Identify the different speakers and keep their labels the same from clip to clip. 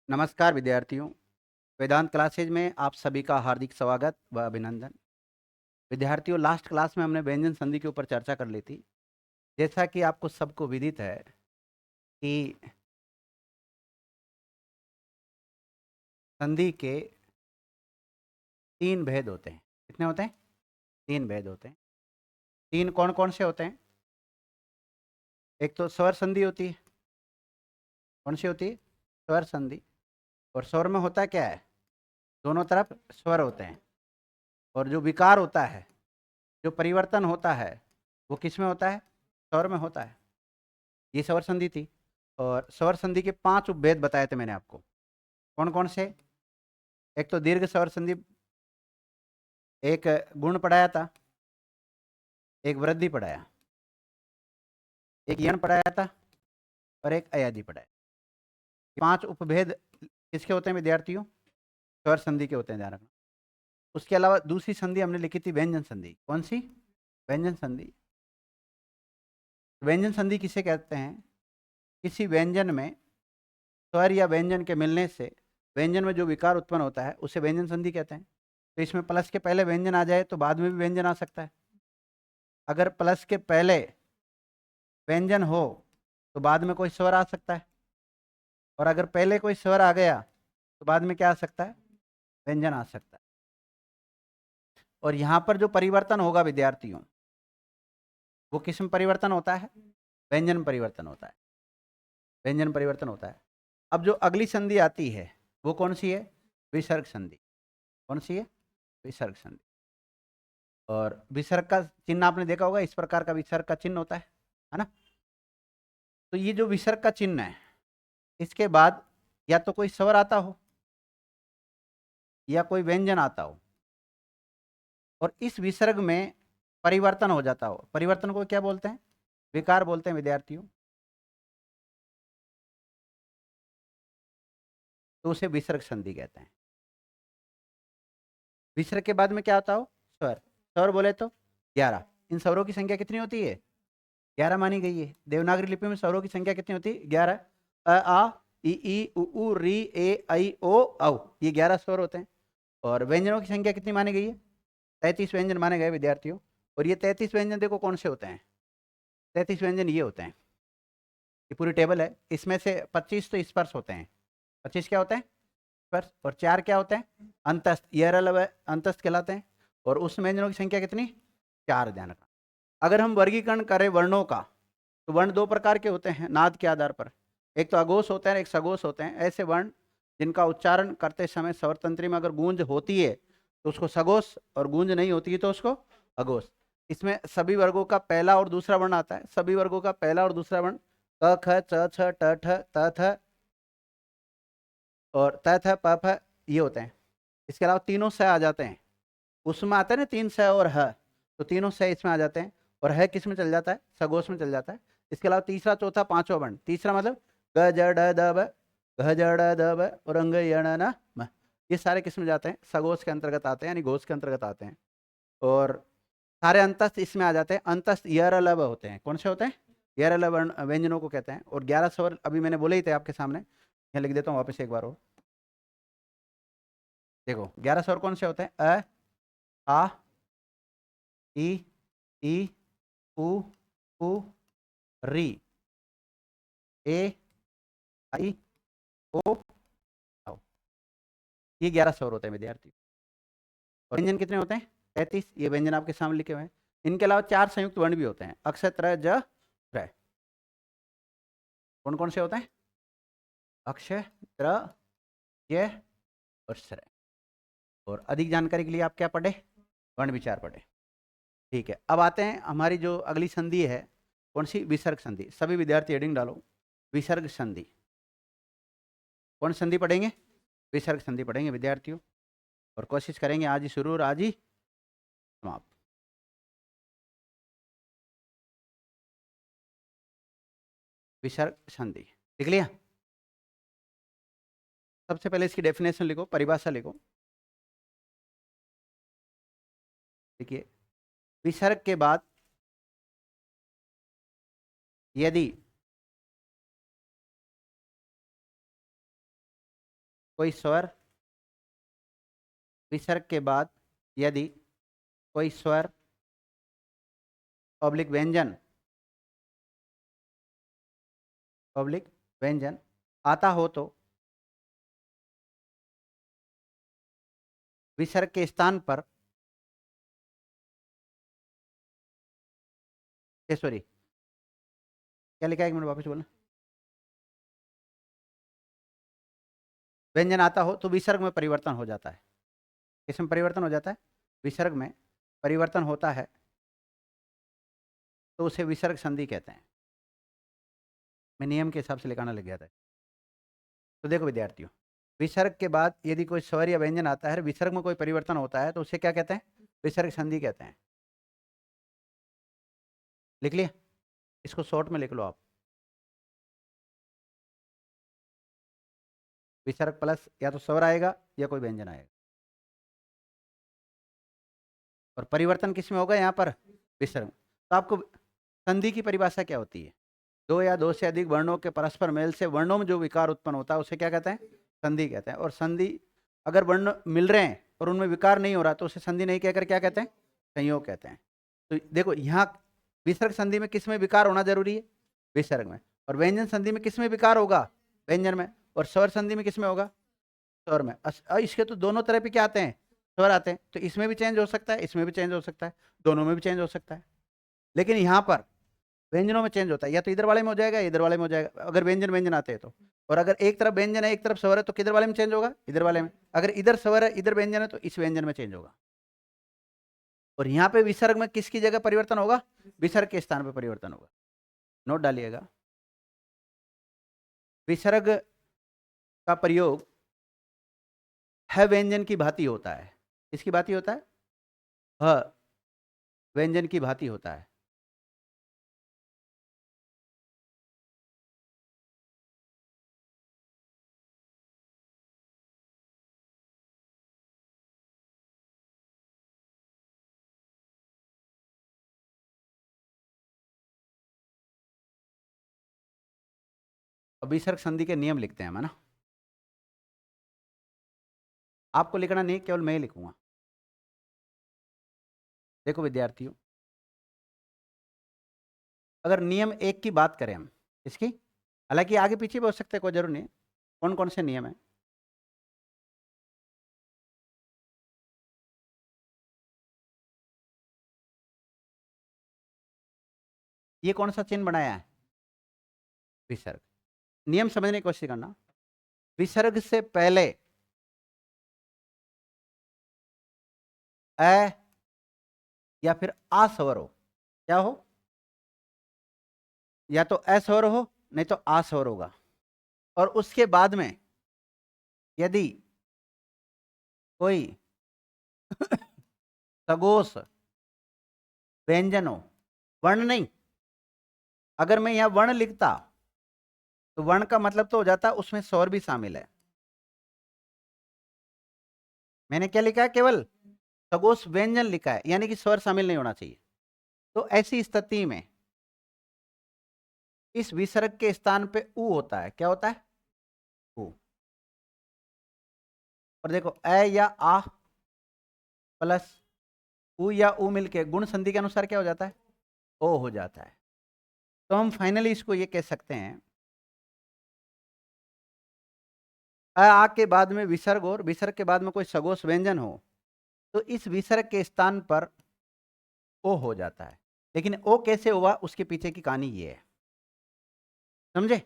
Speaker 1: नमस्कार विद्यार्थियों, वेदांत क्लासेज में आप सभी का हार्दिक स्वागत व अभिनंदन। विद्यार्थियों, लास्ट क्लास में हमने व्यंजन संधि के ऊपर चर्चा कर ली थी। जैसा कि आपको सबको विदित है कि संधि के 3 भेद होते हैं। कितने होते हैं? 3 भेद होते हैं। 3 कौन-कौन से होते हैं? एक तो स्वर संधि होती है। कौन सी होती है? स्वर संधि। और स्वर में होता क्या है? दोनों तरफ स्वर होते हैं। और जो विकार होता है, जो परिवर्तन होता है, वो किस में होता है? स्वर में होता है। ये स्वर संधि थी। और स्वर संधि के 5 उपभेद बताए थे मैंने आपको। कौन-कौन से? एक तो दीर्घ स्वर संधि, एक गुण पढ़ाया था, एक वृद्धि पढ़ाया, एक यण पढ़ाया था और एक अयादि पढ़ाया। 5 उपभेद किसके होते हैं विद्यार्थियों? स्वर संधि के होते हैं, ध्यान रखना। उसके अलावा दूसरी संधि हमने लिखी थी व्यंजन संधि। कौन सी? व्यंजन संधि। व्यंजन संधि किसे कहते हैं? किसी व्यंजन में स्वर या व्यंजन के मिलने से व्यंजन में जो विकार उत्पन्न होता है उसे व्यंजन संधि कहते हैं। तो इसमें प्लस के पहले व्यंजन आ जाए तो बाद में भी व्यंजन आ सकता है। अगर प्लस के पहले व्यंजन हो तो बाद में कोई स्वर आ सकता है। और अगर पहले कोई स्वर आ गया तो बाद में क्या आ सकता है? व्यंजन आ सकता है। और यहाँ पर जो परिवर्तन होगा विद्यार्थियों, वो किस में परिवर्तन होता है? व्यंजन में परिवर्तन होता है। व्यंजन में परिवर्तन होता है। अब जो अगली संधि आती है वो कौन सी है? विसर्ग संधि। कौन सी है? विसर्ग संधि। और विसर्ग का चिन्ह आपने देखा होगा, इस प्रकार का विसर्ग का चिन्ह होता है ना? तो ये जो विसर्ग का चिन्ह है, इसके बाद या तो कोई स्वर आता हो या कोई व्यंजन आता हो और इस विसर्ग में परिवर्तन हो जाता हो। परिवर्तन को क्या बोलते हैं? विकार बोलते हैं विद्यार्थियों। तो उसे विसर्ग संधि कहते हैं। विसर्ग के बाद में क्या आता हो? स्वर। स्वर बोले तो 11। इन स्वरों की संख्या कितनी होती है? 11 मानी गई है। देवनागरी लिपि में स्वरों की संख्या कितनी होती है? 11। अ आ ई उ ऊ री ए ऐ ओ औ, ये 11 स्वर होते हैं। और व्यंजनों की संख्या कितनी मानी गई है? 33 व्यंजन माने गए विद्यार्थियों। और ये 33 व्यंजन देखो कौन से होते हैं? 33 व्यंजन ये होते हैं। ये पूरी टेबल है। इसमें से 25 तो स्पर्श होते हैं। 25 क्या होते हैं? स्पर्श। और 4 क्या होते हैं? अंतस्थ। ये अंतस्थ कहलाते हैं। और उस व्यंजनों की संख्या कितनी? 4, ध्यान रखना। अगर हम वर्गीकरण करें वर्णों का, तो वर्ण 2 प्रकार के होते हैं नाद के आधार पर। एक तो अघोष होते हैं, एक सघोष होते हैं। ऐसे वर्ण जिनका उच्चारण करते समय स्वर तंत्री में अगर गूंज होती है तो उसको सघोष, और गूंज नहीं होती है तो उसको अघोष। इसमें सभी वर्गों का पहला और दूसरा वर्ण आता है। सभी वर्गों का पहला और दूसरा वर्ण क ख च छ ट ठ त थ और त थ प फ ये होते हैं। इसके अलावा तीनों स आ जाते हैं। उसमें आते हैं ना 3 स और ह, तो तीनों स इसमें आ जाते हैं। और है किस में चल जाता है? सगोश में चल जाता है। इसके अलावा तीसरा, चौथा, पांचवा वर्ण। तीसरा मतलब ग ज ड द ब, घ ज ड द ब और अंग य न न म, ये सारे किस में जाते हैं? सगोश के अंतर्गत आते हैं, यानी घोष के अंतर्गत आते हैं। और सारे अंतस्थ इसमें आ जाते हैं। अंतस्थ यर लब होते हैं। कौन से होते हैं? यर लब व्यंजनों को कहते हैं। और 11 स्वर अभी मैंने बोले ही थे आपके सामने, यहाँ लिख देता हूँ वापस एक बार और। देखो 11 स्वर कौन से होते हैं? अ, आ, ई, ई, उ, उ, री, ए, आई, ओ, औ। ये 11 स्वर होते हैं विद्यार्थी। और व्यंजन कितने होते हैं? 33। ये व्यंजन आपके सामने लिखे हुए हैं। इनके अलावा 4 संयुक्त वर्ण भी होते हैं, अक्ष, त्र, ज, त्र। कौन कौन से होते हैं? अक्ष, त्र, य और श्र। और अधिक जानकारी के लिए आप क्या पढ़े? वर्ण विचार पढ़े। ठीक है, अब आते हैं हमारी जो अगली संधि है। कौन सी? विसर्ग संधि। सभी विद्यार्थी हेडिंग डालो, विसर्ग संधि। कौन संधि पढ़ेंगे? विसर्ग संधि पढ़ेंगे विद्यार्थियों। और कोशिश करेंगे आज ही शुरू और आज ही समाप्त। विसर्ग संधि लिख लिया? सबसे पहले इसकी डेफिनेशन लिखो, परिभाषा लिखो। देखिए, विसर्ग के बाद यदि कोई स्वर विसर्ग के बाद यदि कोई स्वर ऑब्लिक व्यंजन आता हो तो विसर्ग के स्थान पर सॉरी क्या लिखा है, एक मिनट वापस बोलना। व्यंजन आता हो तो विसर्ग में परिवर्तन हो जाता है। किसमें परिवर्तन हो जाता है? विसर्ग में परिवर्तन होता है तो उसे विसर्ग संधि कहते हैं। मैं नियम के हिसाब से लिखाना लग गया था। तो देखो विद्यार्थियों, विसर्ग के बाद यदि कोई स्वर या व्यंजन आता है, विसर्ग में कोई परिवर्तन होता है तो उसे क्या कहते हैं? विसर्ग संधि कहते हैं। लिख लिया? इसको शॉर्ट में लिख लो आप। विसर्ग प्लस या तो स्वर आएगा या कोई व्यंजन आएगा, और परिवर्तन किसमें होगा? यहाँ पर विसर्ग। तो आपको संधि की परिभाषा क्या होती है? दो या दो से अधिक वर्णों के परस्पर मेल से वर्णों में जो विकार उत्पन्न होता है उसे क्या कहते हैं? संधि कहते हैं। और संधि अगर वर्ण मिल रहे हैं और उनमें विकार नहीं हो रहा तो उसे संधि नहीं कहकर क्या कहते हैं? संयोग कहते हैं। तो देखो यहाँ विसर्ग संधि में किसमें विकार होना जरूरी है? विसर्ग में। और व्यंजन संधि में किसमें विकार होगा? व्यंजन में। और स्वर संधि में किसमें होगा? स्वर में। इसके तो दोनों तरह पे क्या आते हैं? स्वर आते हैं। तो इसमें भी चेंज हो सकता है, इसमें भी चेंज हो सकता है, दोनों में भी चेंज हो सकता है। लेकिन यहाँ पर व्यंजनों में चेंज होता है, या तो इधर वाले में हो जाएगा, इधर वाले में हो जाएगा, अगर व्यंजन व्यंजन आते हैं तो। और अगर एक तरफ व्यंजन है एक तरफ स्वर है तो किधर वाले में चेंज होगा? इधर वाले में। अगर इधर स्वर है इधर व्यंजन है तो इस व्यंजन में चेंज होगा। और यहाँ पे विसर्ग में किसकी जगह परिवर्तन होगा? विसर्ग के स्थान पर परिवर्तन होगा। नोट डालिएगा। विसर्ग का प्रयोग ह व्यंजन की भांति होता है। किसकी भांति होता है? ह व्यंजन की भांति होता है। अब विसर्ग संधि के नियम लिखते हैं हम, है ना? आपको लिखना नहीं, केवल मैं ही लिखूंगा। देखो विद्यार्थियों, अगर नियम एक की बात करें हम इसकी, हालांकि आगे पीछे भी हो सकते हैं, कोई जरूर नहीं। कौन कौन से नियम है? ये कौन सा चिन्ह बनाया है? विसर्ग। नियम समझने की कोशिश करना। विसर्ग से पहले अ या फिर आ स्वर हो, क्या हो? या तो अ स्वर हो नहीं तो आ स्वर होगा। और उसके बाद में यदि कोई सगोश व्यंजन हो, वर्ण नहीं, अगर मैं यहां वर्ण लिखता तो वर्ण का मतलब तो हो जाता उसमें स्वर भी शामिल है। मैंने क्या लिखा है? केवल सगोश व्यंजन लिखा है, यानी कि स्वर शामिल नहीं होना चाहिए। तो ऐसी स्थिति में इस विसर्ग के स्थान पे उ होता है। क्या होता है? उ। और देखो अ या आ प्लस उ या उ मिलके गुण संधि के अनुसार क्या हो जाता है? ओ हो जाता है। तो हम फाइनली इसको ये कह सकते हैं, आ के बाद में विसर्ग और विसर्ग के बाद में कोई सगोश व्यंजन हो तो इस विसर्ग के स्थान पर ओ हो जाता है। लेकिन ओ कैसे हुआ उसके पीछे की कहानी ये है, समझे?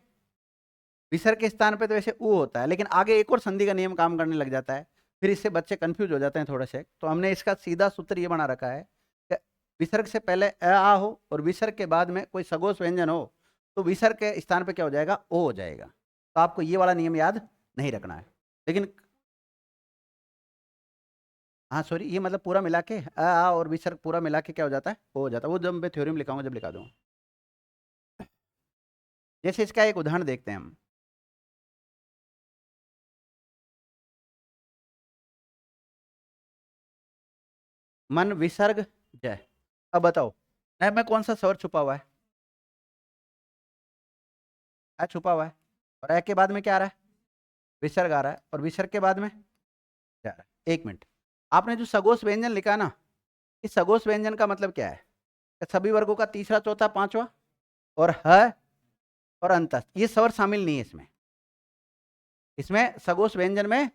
Speaker 1: विसर्ग के स्थान पे तो वैसे ऊ होता है, लेकिन आगे एक और संधि का नियम काम करने लग जाता है। फिर इससे बच्चे कंफ्यूज हो जाते हैं थोड़े से। तो हमने इसका सीधा सूत्र ये बना रखा है कि विसर्ग से पहले अ आ हो और विसर्ग के बाद में कोई सगोश व्यंजन हो तो विसर्ग के स्थान पे क्या हो जाएगा? ओ हो जाएगा। तो आपको ये वाला नियम याद नहीं रखना है। लेकिन हाँ सॉरी, ये मतलब पूरा मिला के अ आ और विसर्ग पूरा मिला के क्या हो जाता है? ओ हो जाता है। वो जब मैं थ्योरी में लिखाऊंगा जब लिखा दूंगा। जैसे इसका एक उदाहरण देखते हैं हम। मन विसर्ग जय। अब बताओ न में कौन सा स्वर छुपा हुआ है? छुपा हुआ है। और ए के बाद में क्या आ रहा है? विसर्ग आ रहा है और विसर्ग के बाद में जा रहा है। 1 मिनट, आपने जो सगोश व्यंजन लिखा ना, इस सगोश व्यंजन का मतलब क्या है? सभी वर्गों का तीसरा, चौथा, पांचवा और ह और अंतस्थ, ये स्वर शामिल नहीं है इसमें। इसमें सगोश व्यंजन में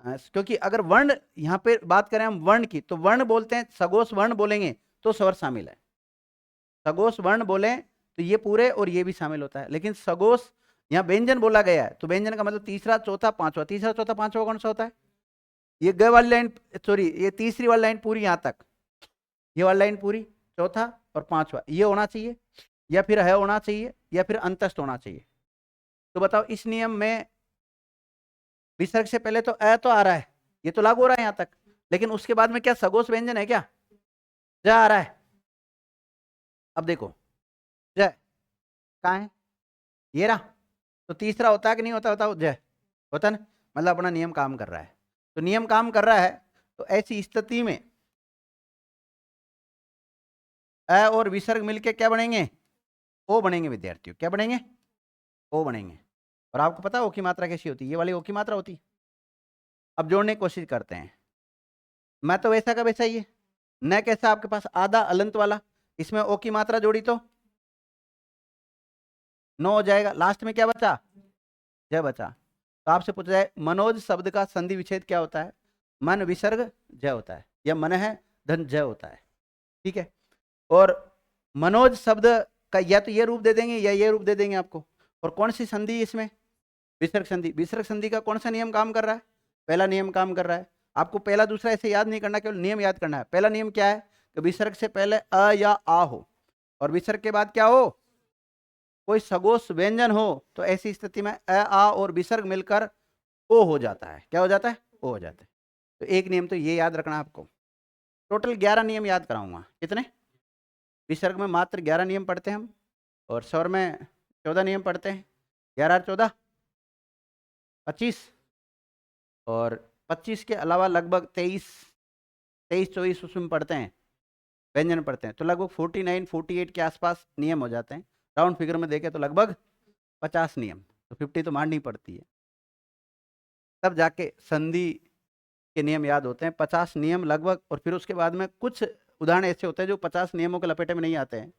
Speaker 1: क्योंकि अगर वर्ण यहाँ पे बात करें हम वर्ण की, तो वर्ण बोलते हैं, सगोश वर्ण बोलेंगे तो स्वर शामिल है। सगोश वर्ण बोले तो ये पूरे और ये भी शामिल होता है, लेकिन सगोश यहाँ व्यंजन बोला गया है तो व्यंजन का मतलब तीसरा, चौथा, पांचवा। तीसरा, चौथा, पांचवा कौन सा होता है? ये ग वाली लाइन, सॉरी, ये तीसरी वाली लाइन पूरी यहाँ तक, ये वाली लाइन पूरी, चौथा और पांचवा ये होना चाहिए, या फिर है होना चाहिए, या फिर अंतस्थ होना चाहिए। तो बताओ इस नियम में विसर्ग से पहले तो अ तो आ रहा है, ये तो लागू हो रहा है यहाँ तक, लेकिन उसके बाद में क्या सगोश व्यंजन है क्या? ज आ रहा है। अब देखो ज कहाँ है? ये रहा। तो तीसरा होता है कि नहीं होता? बताओ, ज होता ना, मतलब अपना नियम काम कर रहा है। तो नियम काम कर रहा है, तो ऐसी स्थिति में अ और विसर्ग मिलके क्या बनेंगे? ओ बनेंगे विद्यार्थियों। क्या बनेंगे? ओ बनेंगे। और आपको पता है ओ की मात्रा कैसी होती है? ये वाली ओ की मात्रा होती है। अब जोड़ने की कोशिश करते हैं। मैं तो वैसा का वैसा ही है, न कैसा आपके पास आधा अलंत वाला, इसमें ओ की मात्रा जोड़ी तो 9 हो जाएगा। लास्ट में क्या बचा? जय बचा। तो आपसे पूछा जाए मनोज शब्द का संधि विच्छेद क्या होता है? मन विसर्ग जय होता है, या मन है धन जय होता है। ठीक है। और मनोज शब्द का या तो ये रूप दे देंगे या ये रूप दे देंगे आपको। और कौन सी संधि इसमें? विसर्ग संधि। विसर्ग संधि का कौन सा नियम काम कर रहा है? पहला नियम काम कर रहा है। आपको पहला दूसरा ऐसे याद नहीं करना, केवल नियम याद करना है। पहला नियम क्या है? कि विसर्ग से पहले अ या आ हो, और विसर्ग के बाद क्या हो? कोई सगोश व्यंजन हो, तो ऐसी स्थिति में अ आ और विसर्ग मिलकर ओ हो जाता है। क्या हो जाता है? ओ हो जाता है। तो एक नियम तो ये याद रखना आपको। टोटल 11 नियम याद कराऊंगा। कितने? विसर्ग में मात्र 11 नियम पढ़ते हैं हम, और स्वर में 14 नियम पढ़ते हैं। 11 और 14 25, और 25 के अलावा लगभग 23-24 उसमें पढ़ते हैं, व्यंजन पढ़ते हैं। तो लगभग 49-48 के आसपास नियम हो जाते हैं। राउंड फिगर में देखें तो लगभग 50 नियम, तो 50 तो मारनी पड़ती है, तब जाके संधि के नियम याद होते हैं। 50 नियम लगभग। और फिर उसके बाद में कुछ उदाहरण ऐसे होते हैं जो 50 नियमों के लपेटे में नहीं आते हैं,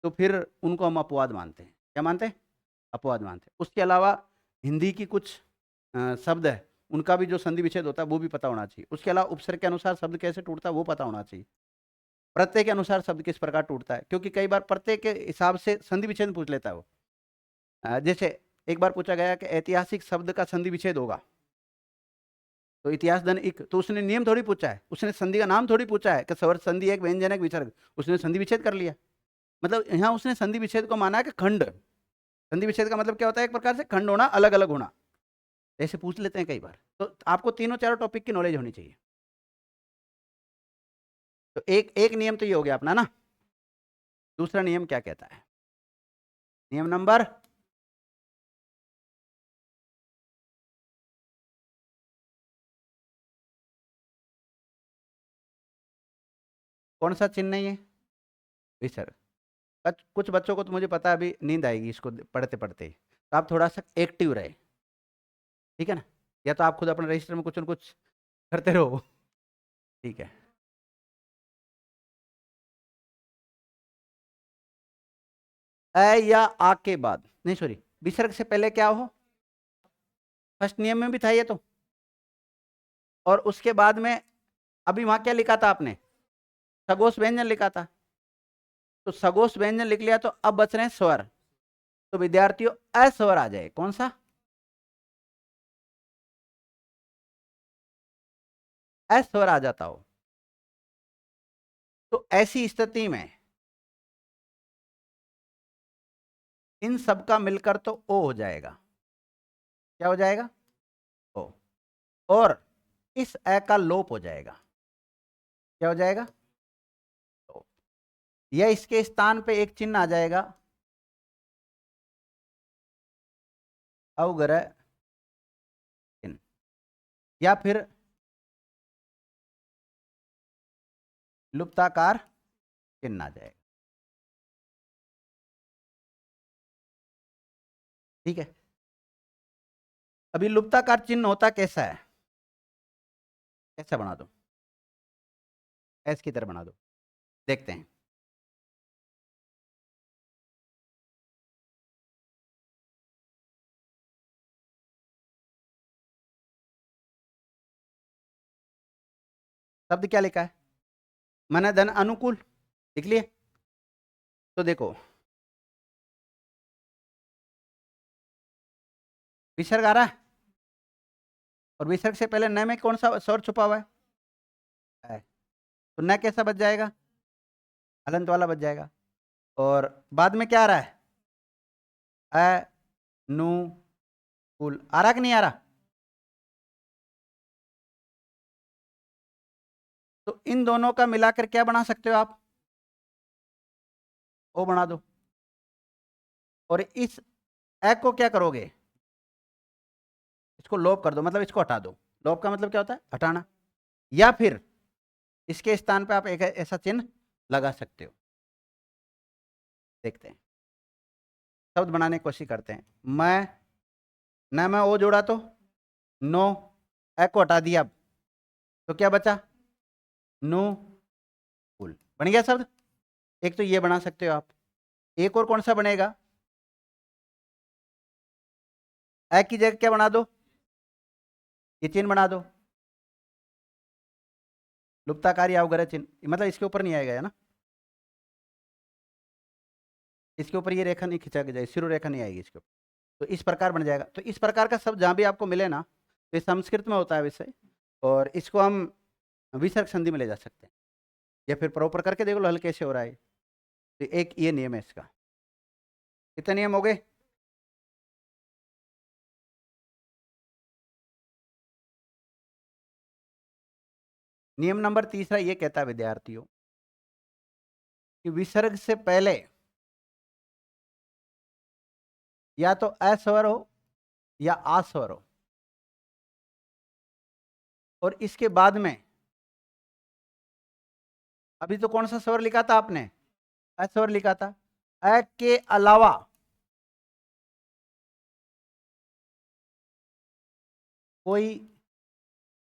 Speaker 1: तो फिर उनको हम अपवाद मानते हैं। क्या मानते हैं? अपवाद मानते हैं। उसके अलावा हिंदी की कुछ शब्द है, उनका भी जो संधि विच्छेद होता है वो भी पता होना चाहिए। उसके अलावा उपसर्ग के अनुसार शब्द कैसे टूटता है वो पता होना चाहिए। प्रत्यय के अनुसार शब्द किस प्रकार टूटता है, क्योंकि कई बार प्रत्यय के हिसाब से संधि विच्छेद पूछ लेता है वो। जैसे एक बार पूछा गया कि ऐतिहासिक शब्द का संधि विच्छेद होगा, तो इतिहास धन इक, तो उसने नियम थोड़ी पूछा है, उसने संधि का नाम थोड़ी पूछा है कि स्वर संधि एक व्यंजन एक विसर्ग, उसने संधि विच्छेद कर लिया। मतलब यहाँ उसने संधि विच्छेद को माना है कि खंड। संधि विच्छेद का मतलब क्या होता है? एक प्रकार से खंड होना, अलग अलग होना। ऐसे पूछ लेते हैं कई बार। तो आपको तीनों चारों टॉपिक की नॉलेज होनी चाहिए। तो एक एक नियम तो ये हो गया अपना ना। दूसरा नियम क्या कहता है? नियम नंबर कौन सा चिन्ह नहीं है? विसर्ग। कुछ बच्चों को तो मुझे पता है अभी नींद आएगी इसको पढ़ते पढ़ते, तो आप थोड़ा सा एक्टिव रहे, ठीक है ना? या तो आप खुद अपने रजिस्टर में कुछ न कुछ करते रहो, ठीक है? अ या आ के बाद, नहीं सॉरी, विसर्ग से पहले क्या हो? फर्स्ट नियम में भी था ये तो। और उसके बाद में अभी वहां क्या लिखा था आपने? सगोश व्यंजन लिखा था। तो सगोश व्यंजन लिख लिया, तो अब बच रहे हैं स्वर। तो विद्यार्थियों अस्वर आ जाए। कौन सा? अस्वर आ जाता हो, तो ऐसी स्थिति में इन सब का मिलकर तो ओ हो जाएगा। क्या हो जाएगा? ओ। और इस ए का लोप हो जाएगा। क्या हो जाएगा? ओ। या इसके स्थान पे एक चिन्ह आ जाएगा, अवग्रह चिन्ह, या फिर लुप्ताकार चिन्ह आ जाएगा। ठीक है। अभी लुप्ताकार चिन्ह होता कैसा है, कैसा बना दो, एस की तरह बना दो, देखते हैं। शब्द क्या लिखा है, मन धन अनुकूल, लिख लिए। तो देखो विसर्ग आ रहा है, और विसर्ग से पहले न में कौन सा स्वर छुपा हुआ है? तो न कैसा बच जाएगा, हलंत वाला बच जाएगा। और बाद में क्या आ रहा है, अ नु कुल, आ रहा कि नहीं आ रहा? तो इन दोनों का मिलाकर क्या बना सकते हो आप, ओ बना दो। और इस ए को क्या करोगे, इसको लोप कर दो, मतलब इसको हटा दो। लोप का मतलब क्या होता है, हटाना। या फिर इसके स्थान पे आप एक ऐसा चिन्ह लगा सकते हो। देखते हैं, शब्द बनाने की कोशिश करते हैं। मैं, न मैं ओ जोड़ा तो नो, ए को हटा दिया, अब तो क्या बचा, नो कुल, बन गया शब्द। एक तो ये बना सकते हो आप। एक और कौन सा बनेगा, ए की जगह क्या बना दो, ये चिन्ह बना दो, लुप्ताकारी अवग्रह चिन्ह, मतलब इसके ऊपर नहीं आएगा, है ना, इसके ऊपर ये रेखा नहीं खिंचा के जाए, सिरो रेखा नहीं आएगी इसके ऊपर। तो इस प्रकार बन जाएगा। तो इस प्रकार का शब्द जहां भी आपको मिले ना, तो ये संस्कृत में होता है विषय, और इसको हम विसर्ग संधि में ले जा सकते हैं, या फिर प्रॉपर करके देख लो हल कैसे हो रहा है। तो एक ये नियम है इसका। कितने नियम हो गए, नियम नंबर तीसरा ये कहता है विद्यार्थियों कि विसर्ग से पहले या तो अस्वर हो या आस्वर हो, और इसके बाद में, अभी तो कौन सा स्वर लिखा था आपने, अस्वर लिखा था, अ के अलावा कोई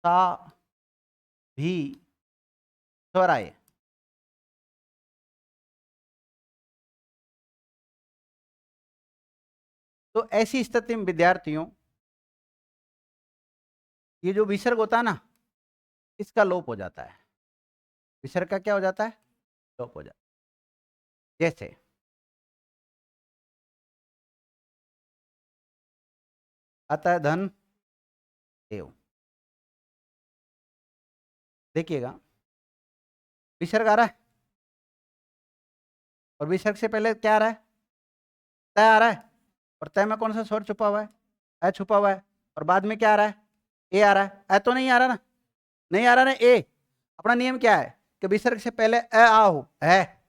Speaker 1: सा भी स्वर आए, तो ऐसी स्थिति में विद्यार्थियों ये जो विसर्ग होता है ना, इसका लोप हो जाता है। विसर्ग का क्या हो जाता है, लोप हो जाता है। जैसे अतः धन देव, देखिएगा विसर्ग आ रहा है, और विसर्ग से पहले क्या आ रहा है, तय आ रहा है, और तय में कौन सा स्वर छुपा हुआ है, अ छुपा हुआ है, और बाद में क्या आ रहा है, ए आ रहा है। अ तो नहीं आ रहा ना, नहीं आ रहा ना ए। अपना नियम क्या है कि विसर्ग से पहले अ आ हो है,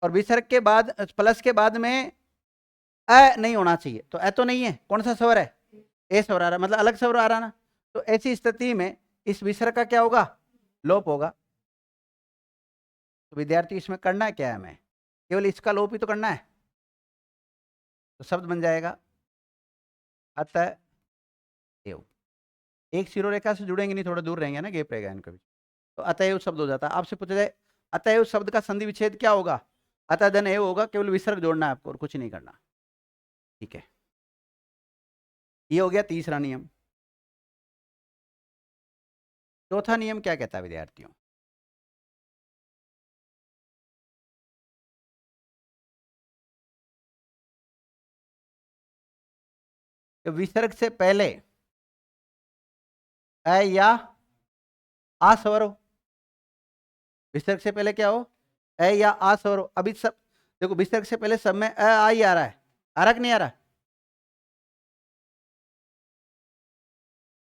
Speaker 1: और विसर्ग के बाद प्लस के बाद में अ नहीं होना चाहिए। तो अ तो नहीं है, कौन सा स्वर है, ए स्वर आ रहा है, मतलब अलग स्वर आ रहा ना। तो ऐसी स्थिति में इस विसर्ग का क्या होगा, लोप होगा। तो विद्यार्थी इसमें करना है क्या है, हमें केवल इसका लोप ही तो करना है। तो शब्द बन जाएगा अतः एव, एक शिरोरेखा से जुड़ेंगे नहीं, थोड़ा दूर रहेंगे ना, गैप रहेगा इनके बीच। तो अतएव शब्द हो जाता है। आपसे पूछा जाए अतएव शब्द का संधि विच्छेद क्या होगा, अतः धन एव होगा, केवल विसर्ग जोड़ना है आपको और कुछ नहीं करना। ठीक है, ये हो गया तीसरा नियम। चौथा नियम क्या कहता है विद्यार्थियों, कि विसर्ग से पहले अ या आ स्वर हो। विसर्ग से पहले क्या हो, अ या आ स्वर हो। अभी सब देखो, विसर्ग से पहले सब में अ आ ही आ रहा है, आ रहा कि नहीं आ रहा,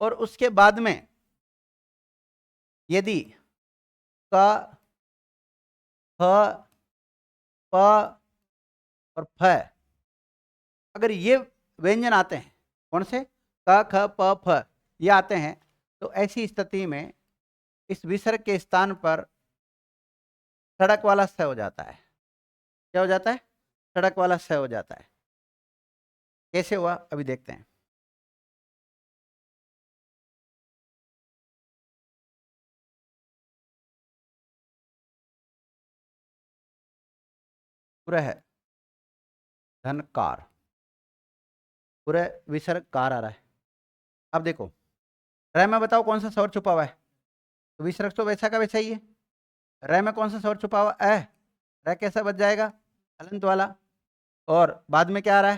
Speaker 1: और उसके बाद में यदि क ख प और फ, अगर ये व्यंजन आते हैं, कौन से, क ख प फ, ये आते हैं, तो ऐसी स्थिति में इस विसर्ग के स्थान पर सड़क वाला स हो जाता है। क्या हो जाता है, सड़क वाला स हो जाता है। कैसे हुआ अभी देखते हैं। पूरा है धनकार, पूरे विसर्ग कार आ रहा है। अब देखो रह में बताओ कौन सा स्वर छुपा हुआ है, तो विसर्ग तो वैसा का वैसा ही है। रह में कौन सा स्वर छुपा हुआ है, रह कैसा बच जाएगा, हलंत वाला। और बाद में क्या आ रहा है,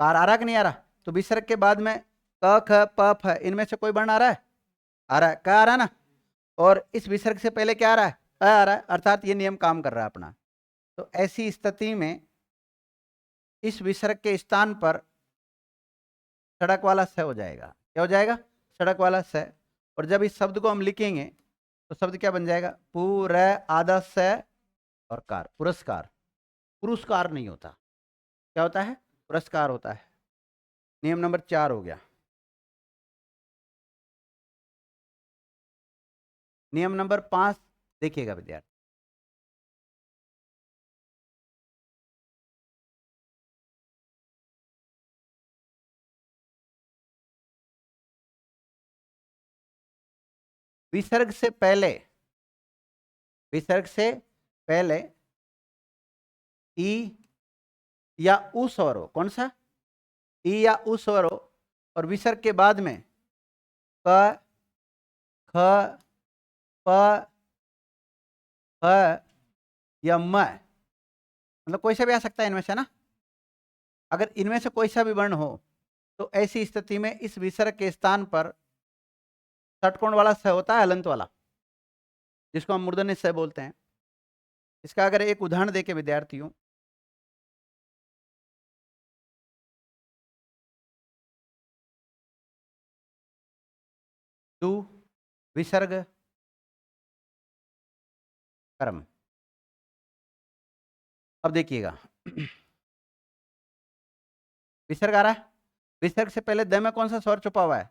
Speaker 1: कार आ रहा कि नहीं आ रहा, तो विसर्ग के बाद में क ख प फ इनमें से कोई वर्ण आ रहा है, आ रहा है, क आ रहा है ना। और इस विसर्ग से पहले क्या आ रहा है, अ आ रहा है, अर्थात ये नियम काम कर रहा है अपना। तो ऐसी स्थिति में इस विसर्ग के स्थान पर सड़क वाला स हो जाएगा। क्या हो जाएगा, सड़क वाला स। और जब इस शब्द को हम लिखेंगे तो शब्द क्या बन जाएगा, पूरा आधा स और कार, पुरस्कार। पुरस्कार नहीं होता, क्या होता है, पुरस्कार होता है। नियम नंबर 4 हो गया। नियम नंबर 5 देखिएगा विद्यार्थी, विसर्ग से पहले, विसर्ग से पहले ई या उ स्वर हो, कौन सा, ई या उ स्वर हो, और विसर्ग के बाद में क ख प फ या म, मतलब कोई सा भी आ सकता है इनमें से ना। अगर इनमें से कोई सा भी वर्ण हो तो ऐसी स्थिति में इस विसर्ग के स्थान पर षटकोण वाला स होता है, हलंत वाला, जिसको हम मूर्धन्य स बोलते हैं। इसका अगर एक उदाहरण देके विद्यार्थियों, तू विसर्ग कर्म। अब देखिएगा विसर्ग आ रहा है, विसर्ग से पहले द में कौन सा स्वर छुपा हुआ है,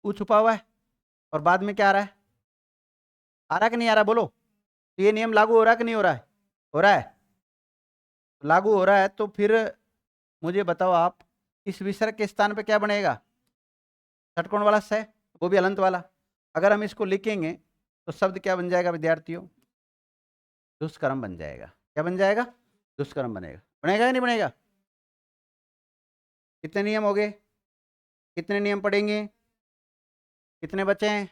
Speaker 1: उ छुपा हुआ है। और बाद में क्या आ रहा है, आ रहा कि नहीं आ रहा, बोलो। तो ये नियम लागू हो रहा है कि नहीं हो रहा है, हो रहा है, लागू हो रहा है। तो फिर मुझे बताओ आप, इस विसर्ग के स्थान पे क्या बनेगा, षटकोण वाला स, वो भी हलंत वाला। अगर हम इसको लिखेंगे तो शब्द क्या बन जाएगा विद्यार्थियों, दुष्कर्म बन जाएगा। क्या बन जाएगा, दुष्कर्म बनेगा। बनेगा या नहीं बनेगा, कितने नियम हो गए, कितने नियम पढ़ेंगे, कितने बचे हैं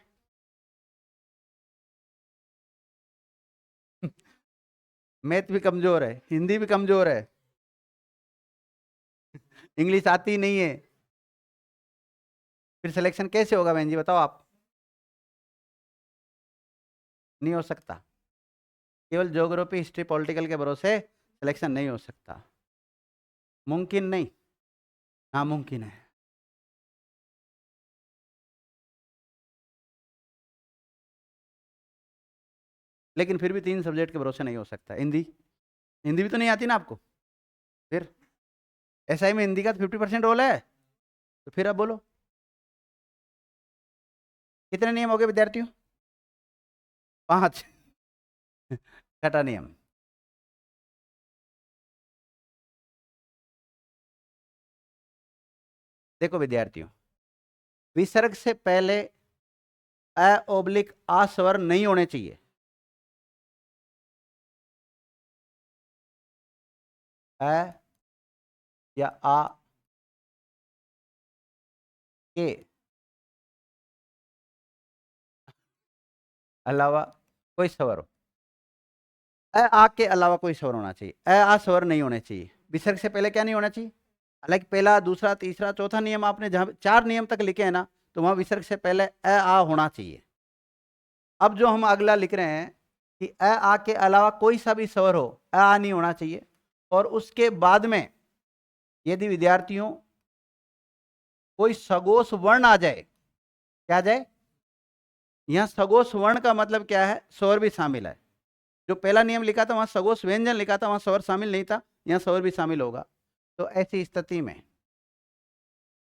Speaker 1: मैथ भी कमजोर है, हिंदी भी कमजोर है, इंग्लिश आती नहीं है, फिर सिलेक्शन कैसे होगा बहन जी बताओ आप, नहीं हो सकता। केवल ज्योग्राफी हिस्ट्री पॉलिटिकल के भरोसे सिलेक्शन नहीं हो सकता, मुमकिन नहीं, नामुमकिन है। लेकिन फिर भी 3 सब्जेक्ट के भरोसे नहीं हो सकता। हिंदी, हिंदी भी तो नहीं आती ना आपको, फिर एसआई में हिंदी का 50% रोल है। तो फिर अब बोलो कितने नियम हो गए विद्यार्थियों, 5। छठा नियम, देखो विद्यार्थियों, विसर्ग से पहले अ ओब्लिक आ स्वर नहीं होने चाहिए। अ या आ के अलावा कोई स्वर हो, अ आ के अलावा कोई स्वर होना चाहिए, अ आ स्वर नहीं होने चाहिए। विसर्ग से पहले क्या नहीं होना चाहिए, हालांकि पहला दूसरा तीसरा चौथा नियम आपने जहां 4 नियम तक लिखे हैं ना, तो वहां विसर्ग से पहले अ आ होना चाहिए। अब जो हम अगला लिख रहे हैं कि अ आ के अलावा कोई सा भी स्वर हो, अ आ नहीं होना चाहिए। और उसके बाद में यदि विद्यार्थियों कोई सगोश वर्ण आ जाए, क्या आ जाए, यहाँ सगोश वर्ण का मतलब क्या है, स्वर भी शामिल है। जो पहला नियम लिखा था वहां सगोश व्यंजन लिखा था, वहां स्वर शामिल नहीं था, यहाँ स्वर भी शामिल होगा। तो ऐसी स्थिति में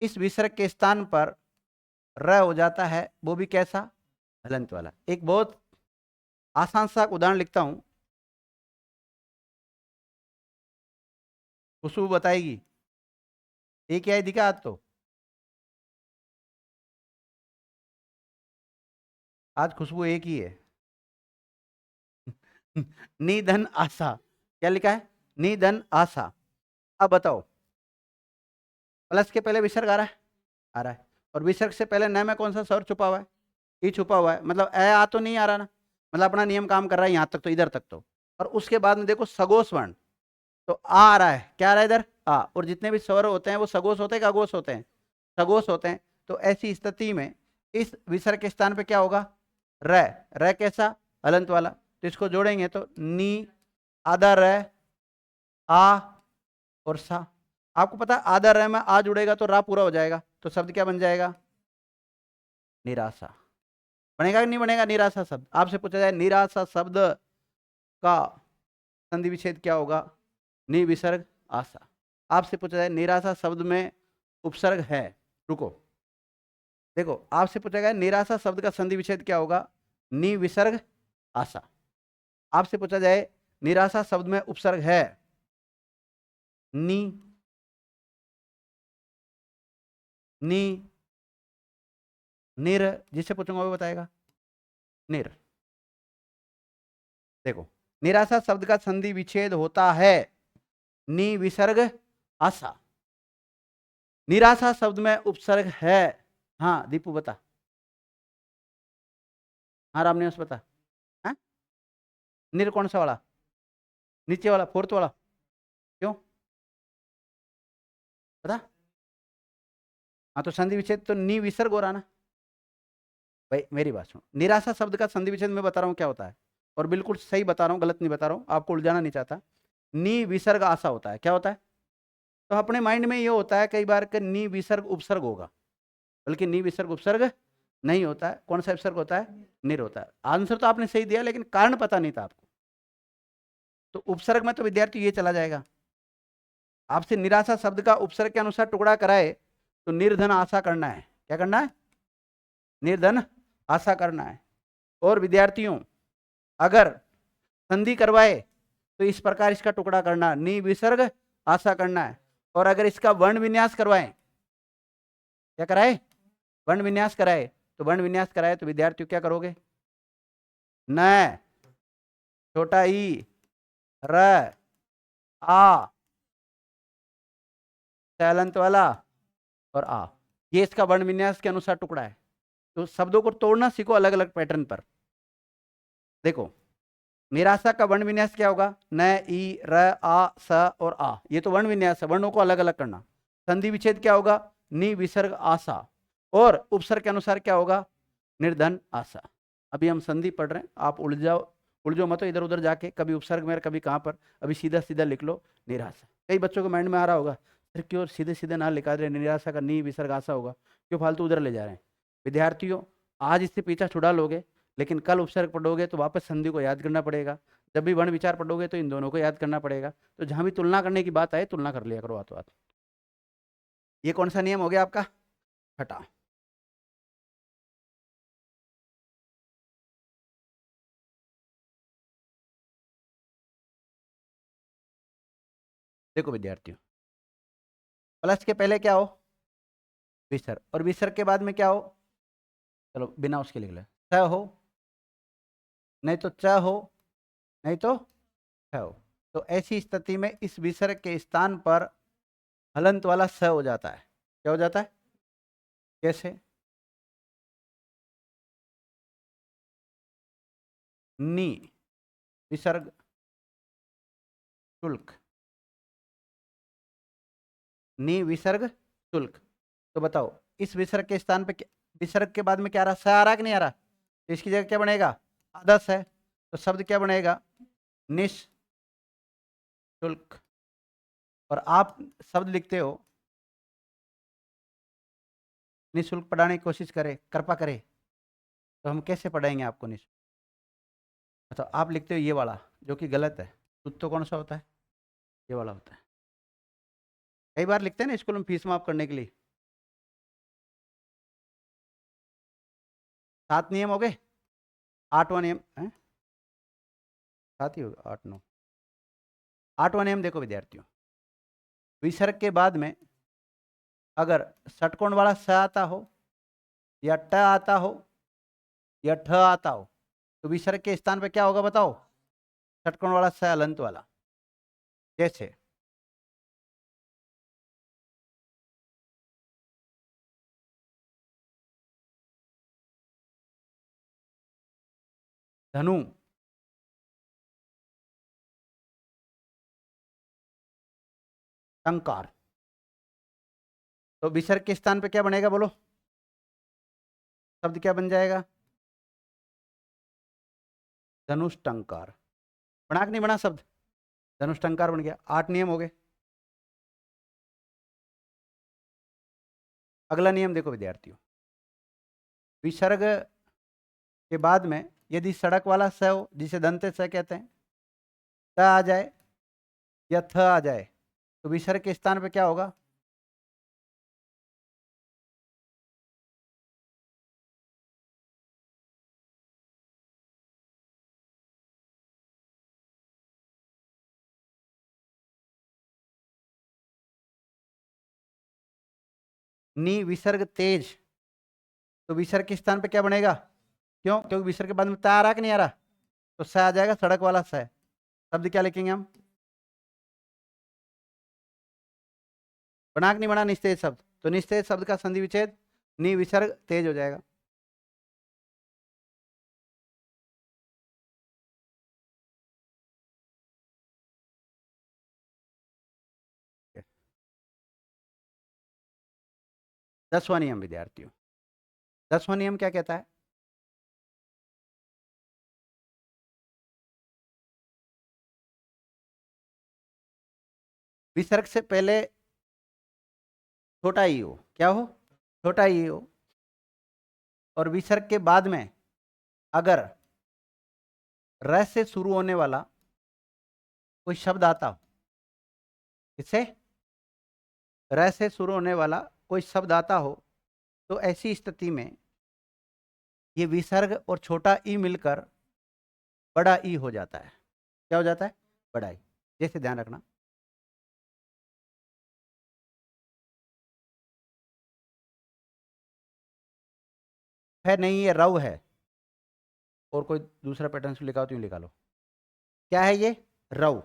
Speaker 1: इस विसर्ग के स्थान पर र हो जाता है, वो भी कैसा, हलंत वाला। एक बहुत आसान सा उदाहरण लिखता हूं, खुशबू बताएगी, एक क्या है दिखा आज तो, आज खुशबू एक ही है। निधन आशा, क्या लिखा है? निधन आशा। अब बताओ, प्लस के पहले विसर्ग आ रहा है? आ रहा है। और विसर्ग से पहले न में कौन सा स्वर छुपा हुआ है? ई छुपा हुआ है, मतलब ए आ तो नहीं आ रहा ना, मतलब अपना नियम काम कर रहा है यहाँ तक तो, इधर तक तो। और उसके बाद में देखो सगोश वर्ण, तो आ रहा है, क्या आ रहा है इधर? आ। और जितने भी स्वर होते हैं वो सगोश होते हैं, अघोष होते हैं? सगोश होते हैं। तो ऐसी स्थिति में इस विसर्ग के स्थान पे क्या होगा? र। र कैसा? हलंत वाला। तो इसको जोड़ेंगे तो नी, आधा र, आ और सा। आपको पता है आधा र में आ जुड़ेगा तो रा पूरा हो जाएगा, तो शब्द क्या बन जाएगा? निराशा। बनेगा कि नहीं बनेगा निराशा शब्द? आपसे पूछा जाए निराशा शब्द का संधि विच्छेद क्या होगा? नि विसर्ग आशा। आपसे पूछा जाए निराशा शब्द में उपसर्ग है, रुको देखो, आपसे पूछा गया निराशा शब्द का संधि विच्छेद क्या होगा? नि विसर्ग आशा। आपसे पूछा जाए निराशा शब्द में उपसर्ग है नि, नि, निर, जिससे पूछूंगा वो बताएगा निर। देखो, निराशा शब्द का संधि विच्छेद होता है नि विसर्ग आशा। निराशा शब्द में उपसर्ग है, हाँ दीपू बता, हाँ रामनिवास बता। हाँ? निर कौन सा वाला? नीचे वाला, फोर्थ वाला? क्यों बता? हाँ तो संधि विच्छेद तो नि विसर्ग हो रहा ना भाई, मेरी बात सुनो, निराशा शब्द का संधि विच्छेद में बता रहा हूँ क्या होता है, और बिल्कुल सही बता रहा हूँ, गलत नहीं बता रहा हूँ, आपको उलझाना नहीं चाहता। नि विसर्ग आशा होता है, क्या होता है? तो अपने माइंड में ये होता है कई बार कि नि विसर्ग उपसर्ग होगा, बल्कि नि विसर्ग उपसर्ग नहीं होता है। कौन सा उपसर्ग होता है? निर होता है। आंसर तो आपने सही दिया, लेकिन कारण पता नहीं था आपको। तो उपसर्ग में तो विद्यार्थी ये चला जाएगा, आपसे निराशा शब्द का उपसर्ग के अनुसार टुकड़ा कराए तो निर्धन आशा करना है। क्या करना है? निर्धन आशा करना है। और विद्यार्थियों अगर संधि करवाए तो इस प्रकार इसका टुकड़ा करना, नि विसर्ग आशा करना है। और अगर इसका वर्ण विन्यास करवाए, क्या कराए? वर्ण विन्यास कराए, तो वर्ण विन्यास कराए तो विद्यार्थियों क्या करोगे? न, छोटा ई, र, आ, सैलंत वाला और आ, ये इसका वर्ण विन्यास के अनुसार टुकड़ा है। तो शब्दों को तोड़ना सीखो अलग अलग पैटर्न पर। देखो, निराशा का वर्ण विन्यास क्या होगा? न, ई, र, आ, स और आ, ये तो वर्ण विन्यास है, वर्णों को अलग अलग करना। संधि विच्छेद क्या होगा? नि विसर्ग आशा। और उपसर्ग के अनुसार क्या होगा? निर्धन आशा। अभी हम संधि पढ़ रहे हैं, आप उलझो मत इधर उधर जाके, कभी उपसर्ग में कभी कहाँ पर। अभी सीधा सीधा लिख लो निराशा। कई बच्चों को माइंड में आ रहा होगा सर क्यों सीधे सीधे ना लिखा रहे, निराशा का नि विसर्ग आशा होगा, क्यों फालतू उधर ले जा रहे हैं? विद्यार्थियों आज इससे पीछा छुड़ा लोगे, लेकिन कल उपसर्ग पढ़ोगे तो वापस संधि को याद करना पड़ेगा। जब भी वर्ण विचार पढ़ोगे तो इन दोनों को याद करना पड़ेगा। तो जहां भी तुलना करने की बात आए तुलना कर लिया करो हाथों हाथ। ये कौन सा नियम हो गया आपका? छठा। देखो विद्यार्थियों, प्लस के पहले क्या हो? विसर्ग। और विसर्ग के बाद में क्या हो? चलो बिना उसके लिख ले, स हो, नहीं तो च हो, नहीं तो छ हो। तो ऐसी स्थिति में इस विसर्ग के स्थान पर हलंत वाला स हो जाता है। क्या हो जाता है? कैसे? नी विसर्ग शुल्क, नी विसर्ग शुल्क। तो बताओ इस विसर्ग के स्थान पे विसर्ग के बाद में क्या आ रहा? स आ रहा कि नहीं आ रहा? तो इसकी जगह क्या बनेगा? आदर्श है, तो शब्द क्या बनेगा? निःशुल्क। और आप शब्द लिखते हो, निःशुल्क पढ़ाने की कोशिश करें, कृपा करें, तो हम कैसे पढ़ाएंगे आपको निःशुल्क? अच्छा, आप लिखते हो ये वाला, जो कि गलत है। शुद्ध तो कौन सा होता है? ये वाला होता है। कई बार लिखते हैं ना स्कूल में फीस माफ करने के लिए। 7 नियम हो गए, 8वां नियम है, 7 ही होगा, 8 9। 8वां नियम देखो विद्यार्थियों, विसर्ग के बाद में अगर षटकोण वाला स आता हो या ट आता हो या ठ आता हो, तो विसर्ग के स्थान पे क्या होगा बताओ? षटकोण वाला स अलंत वाला। जैसे धनु, टंकार। तो विसर्ग के स्थान पे क्या बनेगा बोलो, शब्द क्या बन जाएगा, धनुष टंकार। बना कि नहीं बना शब्द, धनुष टंकार बन गया। 8 नियम हो गए। अगला नियम देखो विद्यार्थियों, विसर्ग के बाद में यदि सड़क वाला स हो, जिसे दंते स कहते हैं, त आ जाए या थ आ जाए, तो विसर्ग के स्थान पे क्या होगा, नी विसर्ग तेज, तो विसर्ग के स्थान पे क्या बनेगा, क्यों, क्योंकि विसर्ग के बाद में त आ रहा कि नहीं आ रहा, तो स आ जाएगा, सड़क वाला स। शब्द क्या लिखेंगे हम, बना कि नहीं बना निस्तेज शब्द, तो निस्तेज शब्द का संधि विच्छेद नी विसर्ग तेज हो जाएगा। दसवां नियम विद्यार्थियों, दसवां नियम क्या कहता है, विसर्ग से पहले छोटा ई हो, क्या हो, छोटा ई हो, और विसर्ग के बाद में अगर र से शुरू होने वाला कोई शब्द आता हो, किससे, र से शुरू होने वाला कोई शब्द आता हो, तो ऐसी स्थिति में ये विसर्ग और छोटा ई मिलकर बड़ा ई हो जाता है। क्या हो जाता है, बड़ा ई। जैसे ध्यान रखना, है नहीं, ये रव है, और कोई दूसरा पैटर्न से लिखा हो तो यूं लिखा लो। क्या है ये, रव।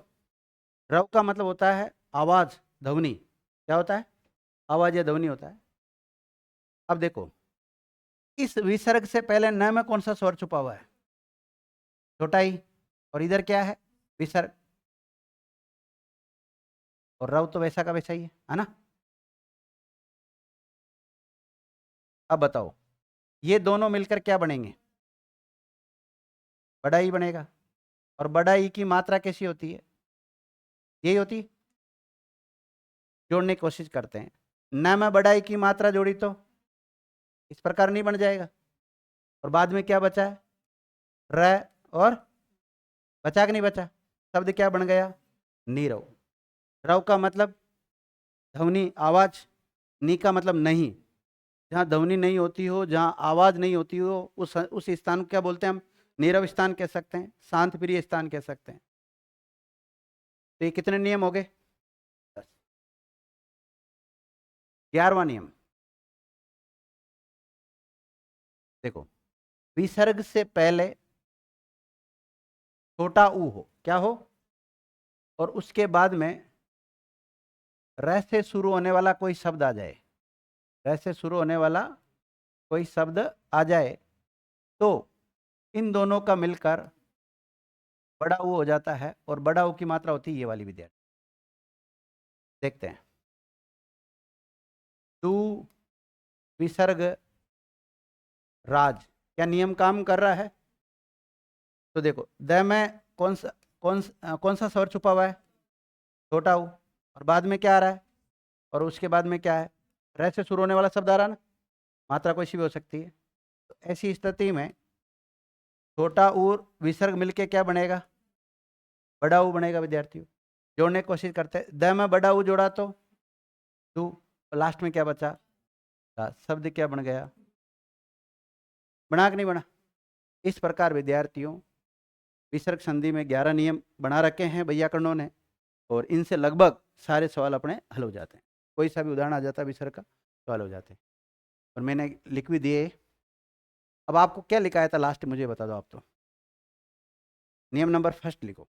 Speaker 1: रव का मतलब होता है आवाज, ध्वनि। क्या होता है, आवाज या ध्वनि होता है। अब देखो, इस विसर्ग से पहले न में कौन सा स्वर छुपा हुआ है, छोटा ई, और इधर क्या है, विसर्ग, और रव तो वैसा का वैसा ही है ना। अब बताओ, ये दोनों मिलकर क्या बनेंगे, बड़ा ई बनेगा। और बड़ा ई की मात्रा कैसी होती है, यही होती है। जोड़ने की कोशिश करते हैं, न में बड़ा ई की मात्रा जोड़ी तो इस प्रकार नहीं बन जाएगा, और बाद में क्या बचा है, र, और बचा कि नहीं बचा, शब्द क्या बन गया, नीरव। रव का मतलब ध्वनि, आवाज, नी का मतलब नहीं। जहाँ ध्वनि नहीं होती हो, जहाँ आवाज नहीं होती हो, उस स्थान को क्या बोलते हैं हम, नीरव स्थान कह सकते हैं, शांत प्रिय स्थान कह सकते हैं। तो ये कितने नियम हो गए, 11वां नियम देखो, विसर्ग से पहले छोटा ऊ हो, क्या हो, और उसके बाद में र से शुरू होने वाला कोई शब्द आ जाए, र से शुरू होने वाला कोई शब्द आ जाए, तो इन दोनों का मिलकर बड़ा ऊ हो जाता है, और बड़ा ऊ की मात्रा होती है ये वाली विद्यार्थी। देखते हैं, तू विसर्ग राज, क्या नियम काम कर रहा है, तो देखो द में कौन सा स्वर छुपा हुआ है, छोटा ऊ, और बाद में क्या आ रहा है, और उसके बाद में क्या है, र से शुरू होने वाला शब्द आ रहा है ना, मात्रा कोई सी भी हो सकती है। तो ऐसी स्थिति में छोटा ऊ विसर्ग मिलके क्या बनेगा, बड़ा ऊ बनेगा विद्यार्थियों। जोड़ने की कोशिश करते हैं, द में बड़ा ऊ जोड़ा तो तू, लास्ट में क्या बचा, शब्द क्या बन गया, बना कि नहीं बना। इस प्रकार विद्यार्थियों विसर्ग संधि में 11 नियम बना रखे हैं वैयाकरणों ने, और इनसे लगभग सारे सवाल अपने हल हो जाते हैं। कोई सा भी उदाहरण आ जाता है विसर्ग का तो हल हो जाते हैं, और मैंने लिख भी दिए। अब आपको क्या लिखाया था लास्ट, मुझे बता दो आप तो, नियम नंबर फर्स्ट लिखो।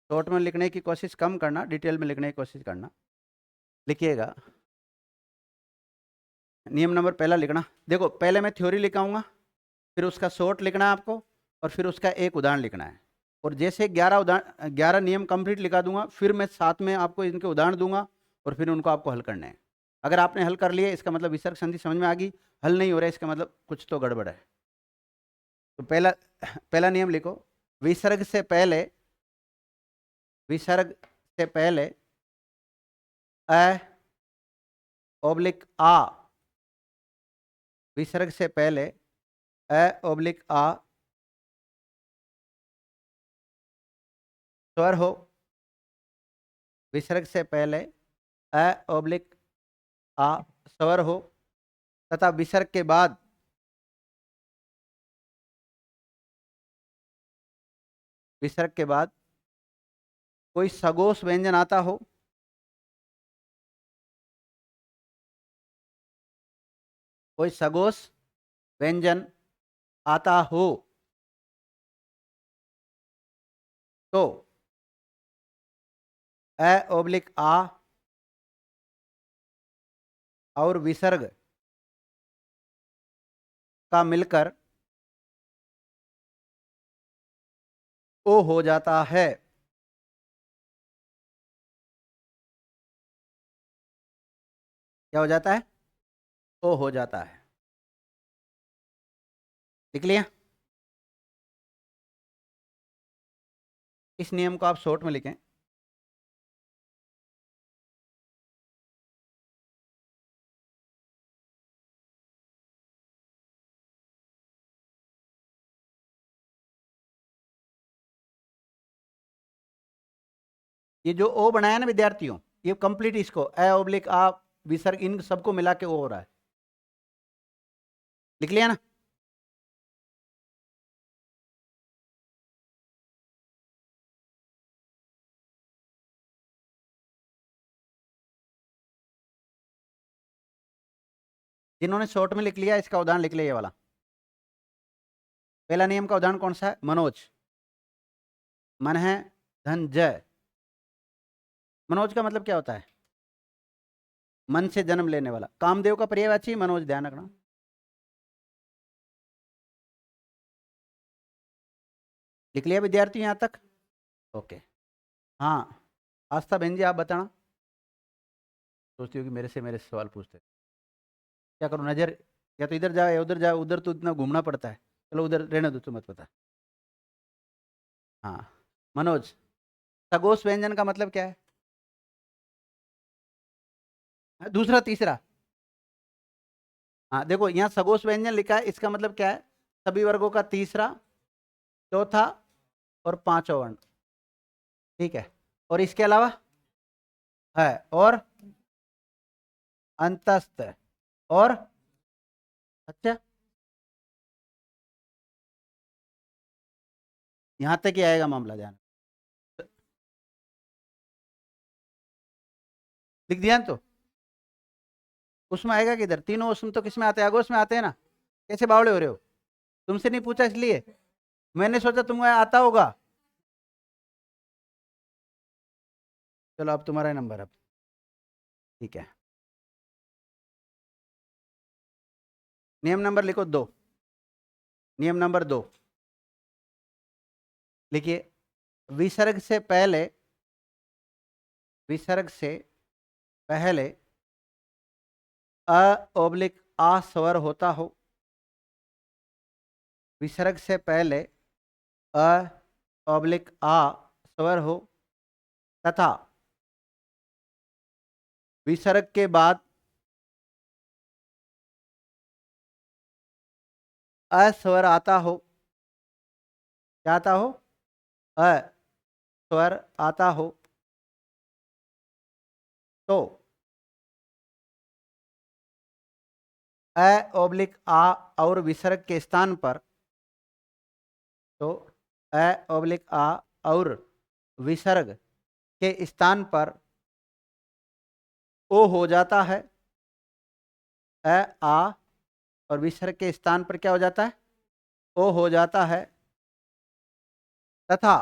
Speaker 1: शॉर्ट में लिखने की कोशिश कम करना, डिटेल में लिखने की कोशिश करना। लिखिएगा। नियम नंबर पहला लिखना। देखो पहले मैं थ्योरी लिखाऊंगा, फिर उसका शॉर्ट लिखना है आपको, और फिर उसका एक उदाहरण लिखना है। और जैसे 11 नियम कंप्लीट लिखा दूंगा, फिर मैं साथ में आपको इनके उदाहरण दूंगा, और फिर उनको आपको हल करना है। अगर आपने हल कर लिए इसका मतलब विसर्ग संधि समझ में आ गई, हल नहीं हो रहा है इसका मतलब कुछ तो गड़बड़ है। तो पहला पहला नियम लिखो। विसर्ग से पहले, विसर्ग से पहले अ ओब्लिक आ, विसर्ग से पहले ओब्लिक आ स्वर हो। विसर्ग से पहले ओब्लिक आ स्वर हो, तथा विसर्ग के बाद विसर्ग के बाद कोई सगोश व्यंजन आता हो, कोई सगोश व्यंजन आता हो, तो ओब्लिक आ और विसर्ग का मिलकर ओ हो जाता है। क्या हो जाता है? ओ हो जाता है। लिख लिया? इस नियम को आप शॉर्ट में लिखें। ये जो ओ बनाया ना विद्यार्थियों, ये कंप्लीट इसको ए ओब्लिक आ विसर्ग इन सबको मिला के ओ हो रहा है। लिख लिया ना? जिन्होंने शॉर्ट में लिख लिया इसका उदाहरण लिख लिया ये वाला। पहला नियम का उदाहरण कौन सा है? मनोज। मन है धन जय। मनोज का मतलब क्या होता है? मन से जन्म लेने वाला। कामदेव का पर्यायवाची मनोज, ध्यान रखना। लिख लिया विद्यार्थी यहां तक? ओके। हाँ, आस्था बहन जी आप बताना। सोचती हो कि मेरे से सवाल पूछते, क्या करूं? नजर या तो इधर जाए या उधर जाए, उधर तो इतना घूमना पड़ता है। चलो उधर रहने दो, तुम मत पता। हाँ, मनोज, सगोश व्यंजन का मतलब क्या है? दूसरा तीसरा। हाँ देखो यहाँ सगोश व्यंजन लिखा है, इसका मतलब क्या है? सभी वर्गों का तीसरा, चौथा और पांचवा वर्ण। ठीक है। और इसके अलावा है और अंतस्थ और, अच्छा यहां तक ही आएगा मामला, ध्यान। लिख दिया ना? तो उसमें आएगा किधर? तीनों उसमें तो किस में आते हैं? अगोश में आते हैं ना। कैसे बावड़े हो रहे हो? तुमसे नहीं पूछा इसलिए, मैंने सोचा तुम्हें आता होगा। चलो अब तुम्हारा नंबर। अब ठीक है, नियम नंबर लिखो 2। नियम नंबर 2 लिखिए। विसर्ग से पहले, विसर्ग से पहले अ ओब्लिक आ स्वर होता हो। विसर्ग से पहले अ ओब्लिक आ स्वर हो, तथा विसर्ग के बाद अ स्वर आता हो। क्या आता हो? अ स्वर आता हो, तो अ ओब्लिक आ और विसर्ग के स्थान पर, तो अ ओब्लिक आ और विसर्ग के स्थान पर ओ हो जाता है। अ आ और विसर्ग के स्थान पर क्या हो जाता है? ओ हो जाता है, तथा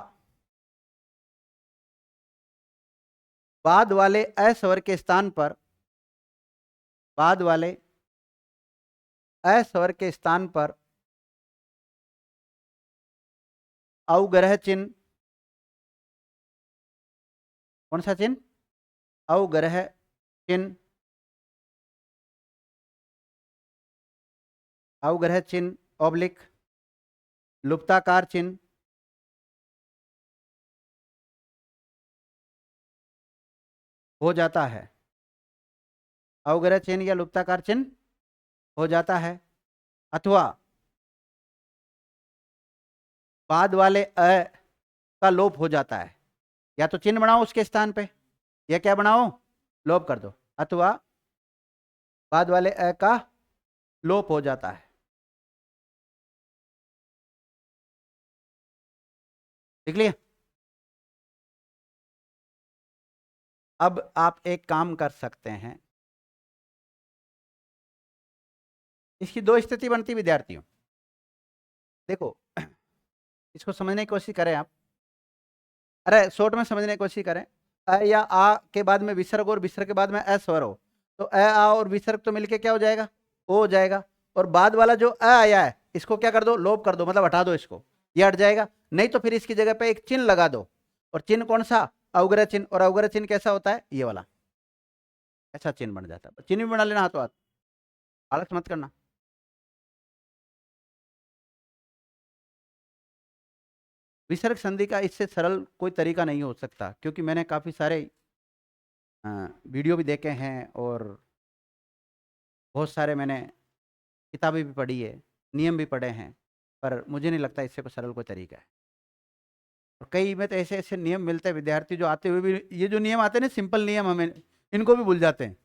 Speaker 1: बाद वाले अ स्वर के स्थान पर, बाद वाले अ स्वर के स्थान पर अवग्रह चिन्ह, कौन सा चिन्ह? अवग्रह चिन्ह, अवग्रह चिन्ह ऑब्लिक लुप्ताकार चिन्ह हो जाता है, अवग्रह चिन्ह या लुप्ताकार चिन्ह हो जाता है, अथवा बाद वाले अ का लोप हो जाता है। या तो चिन्ह बनाओ उसके स्थान पे, या क्या बनाओ, लोप कर दो, अथवा बाद वाले अ का लोप हो जाता है। देख लिया? अब आप एक काम कर सकते हैं, इसकी दो स्थिति बनती विद्यार्थियों। देखो, इसको समझने की कोशिश करें आप, अरे शॉर्ट में समझने की कोशिश करें। अ या आ के बाद में विसर्ग और विसर्ग के बाद में अ स्वर हो, तो अ आ और विसर्ग तो मिलके क्या हो जाएगा, ओ हो जाएगा। और बाद वाला जो अ आया है इसको क्या कर दो, लोप कर दो, मतलब हटा दो इसको, ये हट जाएगा। नहीं तो फिर इसकी जगह पे एक चिन्ह लगा दो, और चिन्ह कौन सा, अवग्रह चिन्ह। और अवग्रह चिन्ह कैसा होता है, ये वाला, ऐसा चिन्ह बन जाता है। चिन्ह भी बना लेना हाथों हाथ, आलस मत करना। विसर्ग संधि का इससे सरल कोई तरीका नहीं हो सकता, क्योंकि मैंने काफी सारे वीडियो भी देखे हैं, और बहुत सारे मैंने किताबें भी पढ़ी है, नियम भी पढ़े हैं, पर मुझे नहीं लगता इससे कोई सरल कोई तरीका है। और कई में तो ऐसे ऐसे नियम मिलते हैं, विद्यार्थी जो आते हुए भी ये जो नियम आते हैं ना, सिंपल नियम, हमें इनको भी भूल जाते हैं।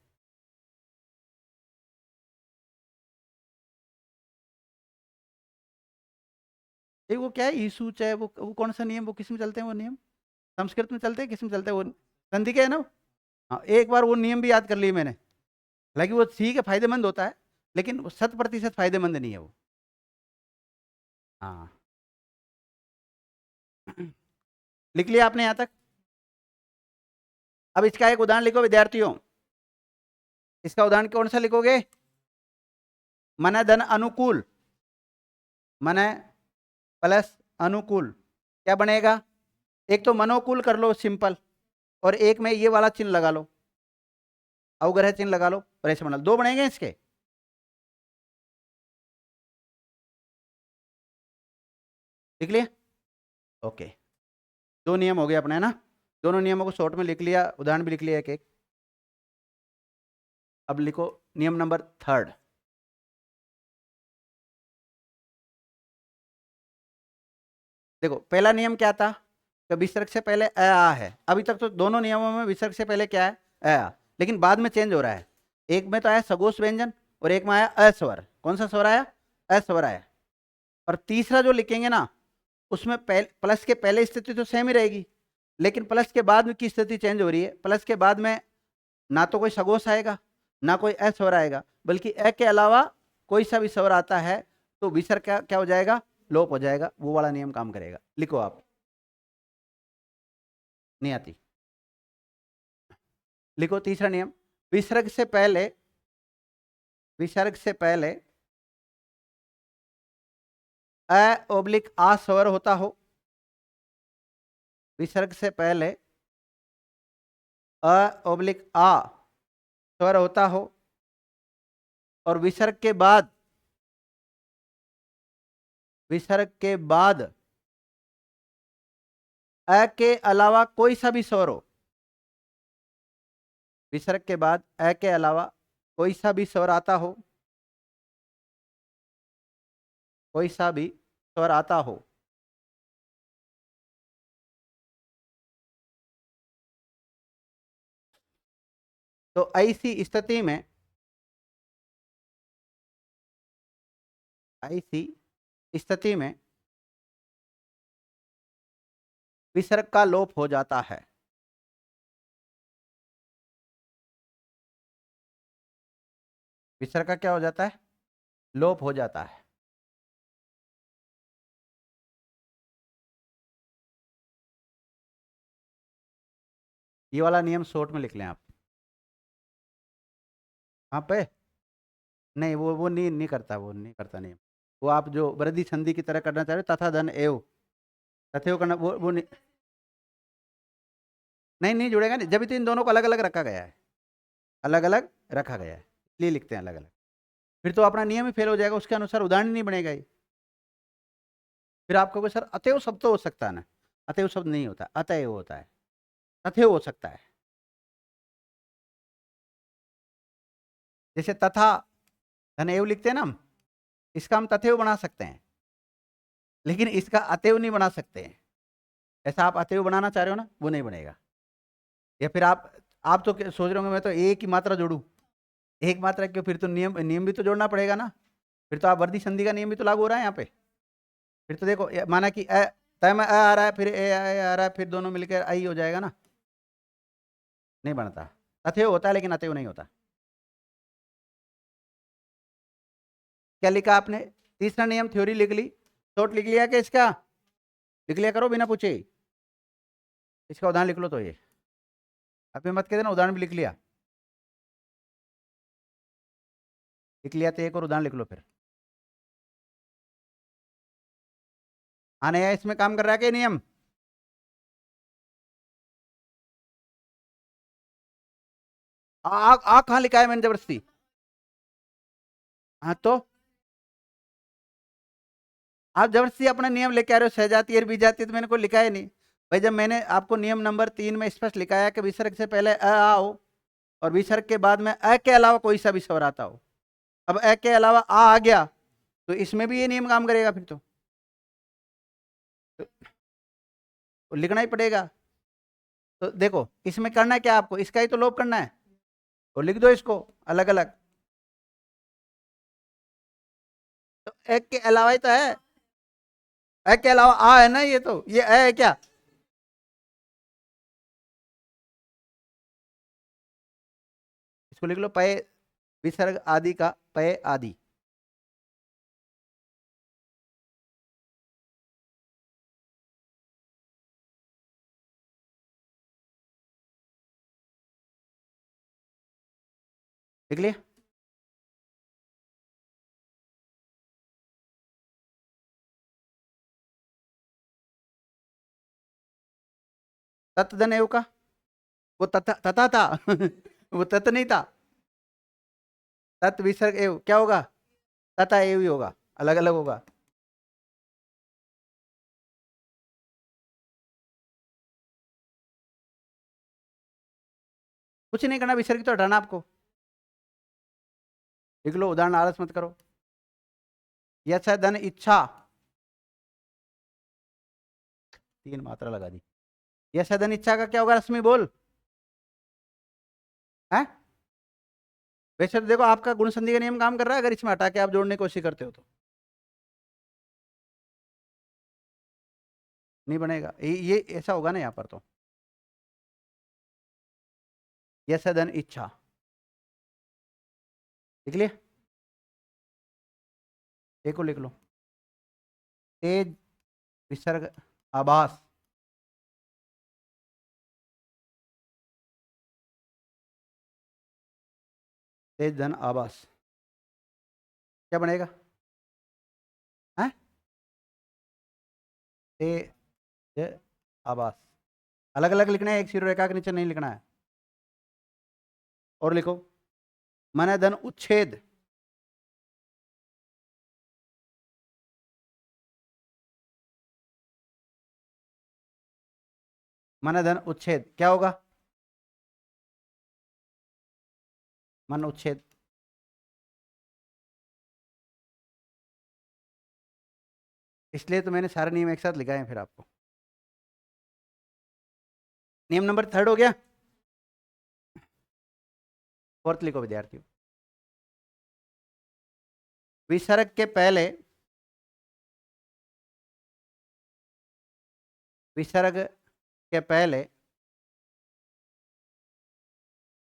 Speaker 1: एक वो क्या है, ईसूच है, वो कौन सा नियम, वो किस में चलते हैं वो नियम, संस्कृत में चलते हैं, किस में चलते हैं वो, संधि के है ना। हाँ, एक बार वो नियम भी याद कर लिए मैंने। हालांकि वो ठीक है, फायदेमंद होता है, लेकिन वो 100% फायदेमंद नहीं है वो। हाँ। लिख लिया आपने यहाँ तक? अब इसका एक उदाहरण लिखो विद्यार्थियों। इसका उदाहरण कौन सा लिखोगे, मन धन अनुकूल, मन प्लस अनुकूल, क्या बनेगा, एक तो मनोकूल कर लो सिंपल, और एक में ये वाला चिन्ह लगा लो, अवग्रह चिन्ह लगा लो, और ऐसे बना लो, दो बनेंगे इसके। लिख लिया? ओके, दो नियम हो गए अपने, है ना। दोनों नियमों को शॉर्ट में लिख लिया, उदाहरण भी लिख लिया एक एक। अब लिखो नियम नंबर 3। देखो, पहला नियम क्या था, कि विसर्ग से पहले अ आ है। अभी तक तो दोनों नियमों में विसर्ग से पहले क्या है, अ आ, लेकिन बाद में चेंज हो रहा है। एक में तो आया सगोश व्यंजन, और एक में आया अस्वर। कौन सा स्वर आया, अस्वर आया। और तीसरा जो लिखेंगे ना, उसमें प्लस के पहले स्थिति तो सेम ही रहेगी, लेकिन प्लस के बाद की स्थिति चेंज हो रही है। प्लस के बाद में ना तो कोई सगोश आएगा, ना कोई अस्वर आएगा, बल्कि अ के अलावा कोई सा भी स्वर आता है तो विसर्ग क्या क्या हो जाएगा, लोप हो जाएगा। वो वाला नियम काम करेगा। लिखो आप, नहीं आती, लिखो तीसरा नियम। विसर्ग से पहले, विसर्ग से पहले अ ओब्लिक आ स्वर होता हो, विसर्ग से पहले अ ओब्लिक आ स्वर होता हो, और विसर्ग के बाद, विसर्ग के बाद अ के अलावा कोई सा भी स्वर हो, विसर्ग के बाद अ के अलावा कोई सा भी स्वर आता हो, कोई सा भी स्वर आता हो, तो ऐसी स्थिति में, ऐसी स्थिति में विसर्ग का लोप हो जाता है। विसर्ग का क्या हो जाता है, लोप हो जाता है। ये वाला नियम शॉर्ट में लिख लें आप। हाँ पे नहीं, वो नहीं करता, वो नहीं करता नियम। वो आप जो वृद्धि संधि की तरह करना चाह रहे हो, तथा धन एव, तथेव करना, वो नहीं, नहीं जुड़ेगा नहीं, जब तो इन दोनों को अलग अलग रखा गया है, अलग अलग रखा गया है, इसलिए लिखते हैं अलग अलग। फिर तो अपना नियम ही फेल हो जाएगा, उसके अनुसार उदाहरण नहीं बनेगा ये। फिर आप कहोगे सर अतएव शब्द तो हो सकता है ना, अतएव शब्द नहीं होता, अतएव होता है, तथेव हो सकता है। जैसे तथा धन एव लिखते हैं ना हम, इसका हम तथेव बना सकते हैं, लेकिन इसका अतएव नहीं बना सकते हैं। ऐसा आप अतएव बनाना चाह रहे हो ना, वो नहीं बनेगा। या फिर आप तो सोच रहे होंगे मैं तो एक ही मात्रा जोड़ू, एक मात्रा क्यों, फिर तो नियम नियम भी तो जोड़ना पड़ेगा ना, फिर तो आप वर्दी संधि का नियम भी तो लागू हो रहा है यहाँ पे। फिर तो देखो माना कि तय में अ आ रहा है, फिर ए आ रहा है, फिर दोनों मिलकर आई हो जाएगा ना, नहीं बनता। अतएव होता है लेकिन अतएव नहीं होता। क्या लिखा आपने, तीसरा नियम थ्योरी लिख ली, शॉर्ट लिख लिया कि इसका लिख लिया करो बिना पूछे, इसका उदाहरण लिख लो। तो ये अभी मत कह देना उदाहरण भी लिख लिया, लिख लिया तो एक और उदाहरण लिख लो फिर। हाँ नया इसमें काम कर रहा है कि नियम, आ कहाँ लिखा है मैंने जबरदस्ती, हाँ तो आप जबरदस्ती अपना नियम लेके आ रहे हो, सहजाती और बीजाती, तो मैंने कोई लिखा है नहीं भाई। जब मैंने आपको नियम नंबर 3 में स्पष्ट लिखाया कि विसर्ग से पहले आ हो और विसर्ग के बाद में अ के अलावा कोई सा भी स्वर आता हो, अब अ के अलावा आ गया तो इसमें भी ये नियम काम करेगा फिर तो लिखना ही पड़ेगा। तो देखो इसमें करना है क्या आपको, इसका ही तो लोप करना है, तो लिख दो इसको अलग अलग। तो एक के अलावा ही तो है, एक के अलावा आ है ना, ये तो ये है क्या, इसको लिख लो पय विसर्ग आदि का पय आदि। लिख लिया, तत्धन एव का, वो तथा तथा था वो तत् नहीं था, तत् विसर्ग एव क्या होगा, तथा एव ही होगा, अलग अलग होगा। कुछ नहीं करना, विसर्ग तो हटाना आपको। लिख लो उदाहरण, आलस मत करो। यश धन इच्छा, 3 मात्रा लगा दी, यश धन इच्छा का क्या होगा, रश्मि बोल है। वैसे तो देखो आपका गुण संधि का नियम काम कर रहा है, अगर इसमें हटा के आप जोड़ने की कोशिश करते हो तो नहीं बनेगा, ये ऐसा होगा ना यहाँ पर। तो यश धन इच्छा लिख लिया, एक को लिख लो, तेज विसर्ग आभास, तेज धन आभास क्या बनेगा, है तेज आभास, अलग अलग लिखना है, एक सिर रेखा के नीचे नहीं लिखना है। और लिखो मन धन उच्छेद, मन धन उच्छेद क्या होगा, मन उच्छेद, इसलिए तो मैंने सारे नियम एक साथ लिखाए हैं फिर आपको। नियम नंबर 3 हो गया, 4th लिखो विद्यार्थियों, विसर्ग के पहले, विसर्ग के पहले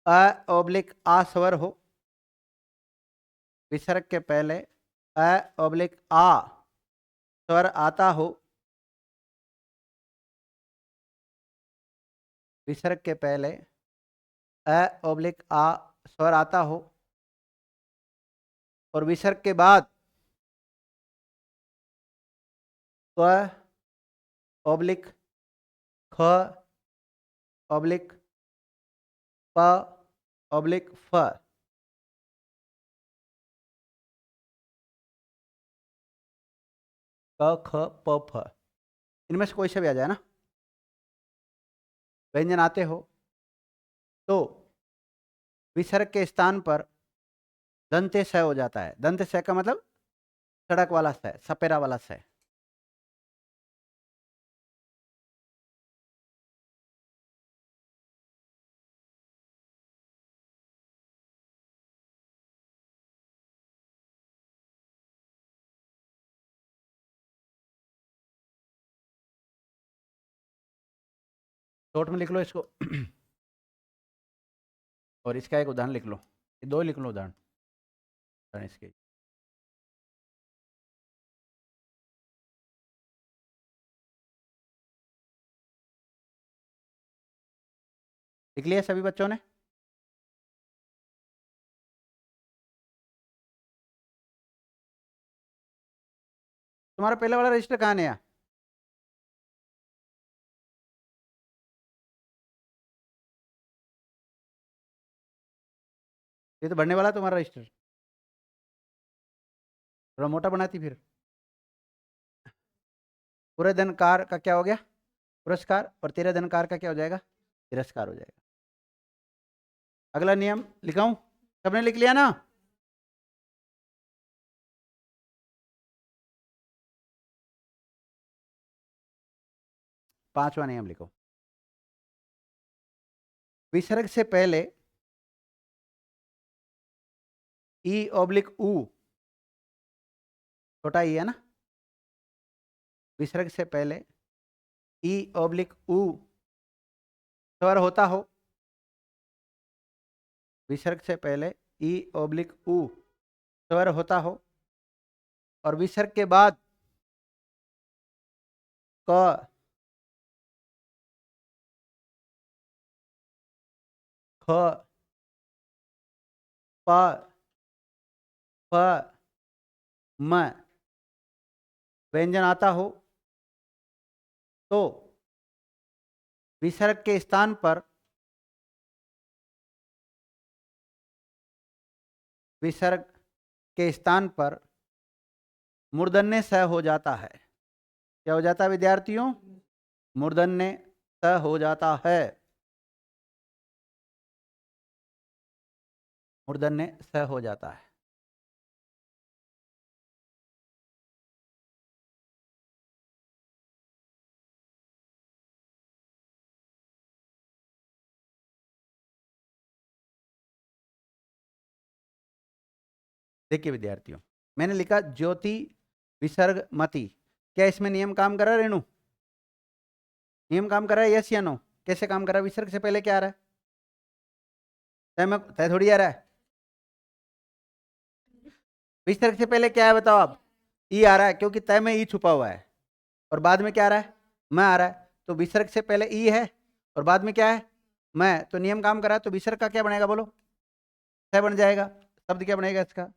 Speaker 1: अ ओब्लिक आ स्वर हो, विसर्ग के पहले अ ओब्लिक आ स्वर आता हो, विसर्ग के पहले अ ऑब्लिक आ स्वर आता हो और विसर्ग के बाद क ऑब्लिक ख ऑब्लिक प ऑब्लिक फ। क ख प फ, इनमें से कोई सा भी आ जाए ना, व्यंजन आते हो तो विसर्ग के स्थान पर दंते स हो जाता है। दंत स का मतलब सड़क वाला स, सपेरा वाला स। शॉर्ट में लिख लो इसको और इसका एक उदाहरण लिख लो, ये दो लिख लो उदाहरण इसके। लिख लिया सभी बच्चों ने? तुम्हारा पहला वाला रजिस्टर कहाँ है? ये तो भरने वाला तुम्हारा रजिस्टर, थोड़ा मोटा बनाती फिर। पूरे धनकार का क्या हो गया? पुरस्कार। और तेरह धनकार का क्या हो जाएगा? तिरस्कार हो जाएगा। अगला नियम लिखाऊं? सबने लिख लिया ना? पांचवा नियम लिखो। विसर्ग से पहले ई ऑब्लिक ऊ, छोटा ई है ना, विसर्ग से पहले ई ऑब्लिक ऊ स्वर होता हो, विसर्ग से पहले ई ऑब्लिक ऊ स्वर होता हो और विसर्ग के बाद क ख प फ म व्यंजन आता हो तो विसर्ग के स्थान पर विसर्ग के स्थान पर मूर्धन्य स हो जाता है। क्या हो जाता है विद्यार्थियों? मूर्धन्य स हो जाता है। मूर्धन्य स हो जाता है। देखिए विद्यार्थियों, मैंने लिखा ज्योति विसर्ग मति। क्या इसमें नियम काम कर रहा है रेणु? नियम काम कर रहा है, यस या नो? कैसे काम कर रहा है? विसर्ग से पहले क्या आ रहा है? तय में तय थोड़ी आ रहा है। विसर्ग से पहले क्या है बताओ आप? ई आ रहा है, क्योंकि तय में ई छुपा हुआ है। और बाद में क्या आ रहा है? मैं आ रहा है। तो विसर्ग से पहले ई है और बाद में क्या है? मैं। तो नियम काम कर रहा है, तो विसर्ग का क्या बनेगा बोलो? तय बन जाएगा। शब्द क्या बनेगा इसका?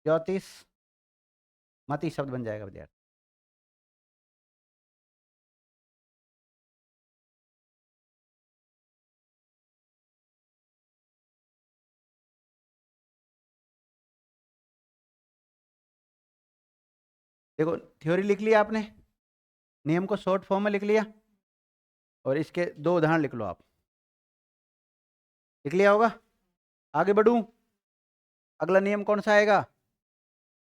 Speaker 1: ज्योतिष मति शब्द बन जाएगा विद्यार्थी। देखो थ्योरी लिख लिया आपने, नियम को शॉर्ट फॉर्म में लिख लिया और इसके दो उदाहरण लिख लो आप। लिख लिया होगा? आगे बढ़ूं? अगला नियम कौन सा आएगा?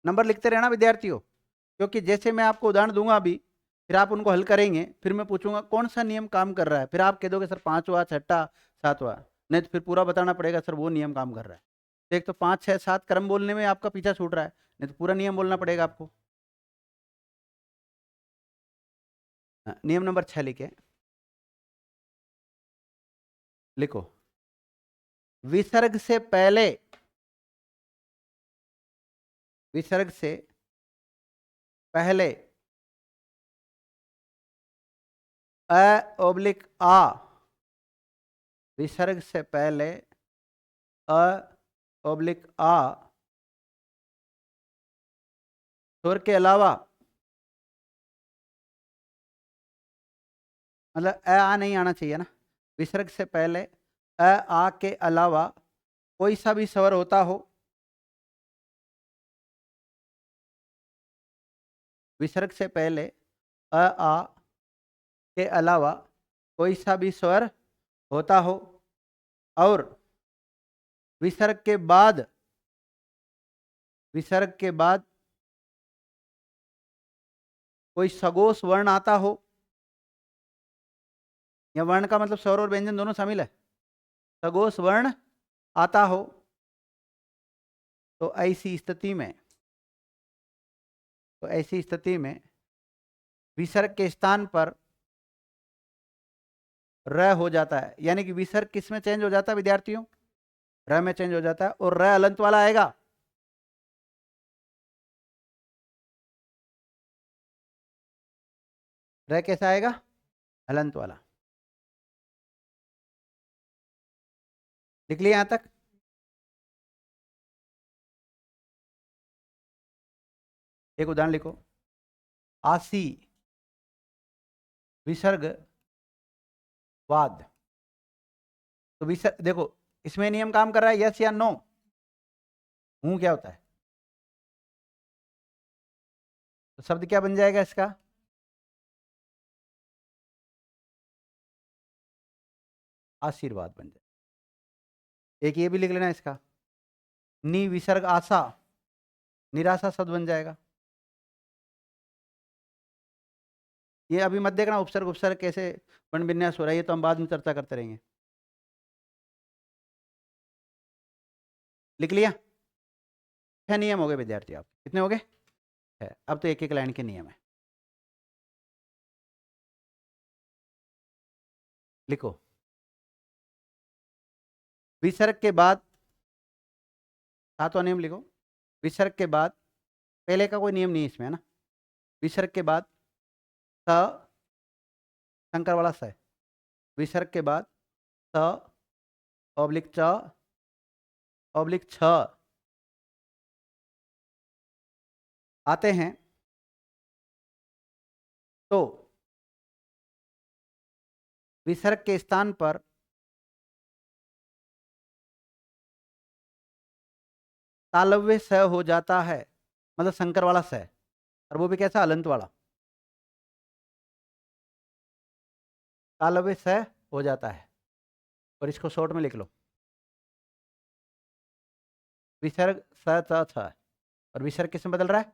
Speaker 1: नंबर लिखते रहना विद्यार्थियों, क्योंकि जैसे मैं आपको उदाहरण दूंगा अभी, फिर आप उनको हल करेंगे, फिर मैं पूछूंगा कौन सा नियम काम कर रहा है, फिर आप कह दोगे सर पांचवा छठा सातवां। नहीं तो फिर पूरा बताना पड़ेगा सर वो नियम काम कर रहा है। तो एक तो 5 6 7 क्रम बोलने में आपका पीछा छूट रहा है, नहीं तो पूरा नियम बोलना पड़ेगा आपको। नियम नंबर 6 लिखे, लिखो। विसर्ग से पहले, विसर्ग से पहले आ, विसर्ग से पहले आ, स्वर के अलावा, मतलब आ नहीं आना चाहिए ना, विसर्ग से पहले आ के अलावा कोई सा भी स्वर होता हो, विसर्ग से पहले आ के अलावा कोई सा भी स्वर होता हो, और विसर्ग के बाद कोई सगोष वर्ण आता हो, या वर्ण का मतलब स्वर और व्यंजन दोनों शामिल है, सगोष वर्ण आता हो, तो ऐसी स्थिति में विसर्ग के स्थान पर र हो जाता है। यानी कि विसर्ग किस में चेंज हो जाता है विद्यार्थियों? र में चेंज हो जाता है, और र अलंत वाला आएगा। र कैसा आएगा? हलंत वाला। लिख लिया यहां तक? एक उदाहरण लिखो, आसी विसर्ग वाद। तो विसर्ग देखो, इसमें नियम काम कर रहा है, यस या नो? हूं क्या होता है? तो शब्द क्या बन जाएगा इसका? आशीर्वाद बन जाएगा। एक ये भी लिख लेना इसका, नी विसर्ग आशा, निराशा शब्द बन जाएगा। ये अभी मत देखना उपसर्ग उपसर्ग कैसे वर्ण विन्यास हो रहा है, ये तो हम बाद में चर्चा करते रहेंगे। लिख लिया? 6 नियम हो गए विद्यार्थी। आप कितने हो गए? है। अब तो एक एक लाइन के नियम है। लिखो, विसर्ग के बाद, 7वां नियम लिखो, विसर्ग के बाद, पहले का कोई नियम नहीं इसमें है ना, विसर्ग के बाद स, शंकर वाला स, विसर्ग के बाद स ऑब्लिक च ऑब्लिक छ आते हैं, तो विसर्ग के स्थान पर तालव्य स हो जाता है, मतलब शंकर वाला स, और वो भी कैसा? हलंत वाला। तालव्य स हो जाता है, और इसको शॉर्ट में लिख लो, विसर्ग स च छ, और विसर्ग किसमें बदल रहा है?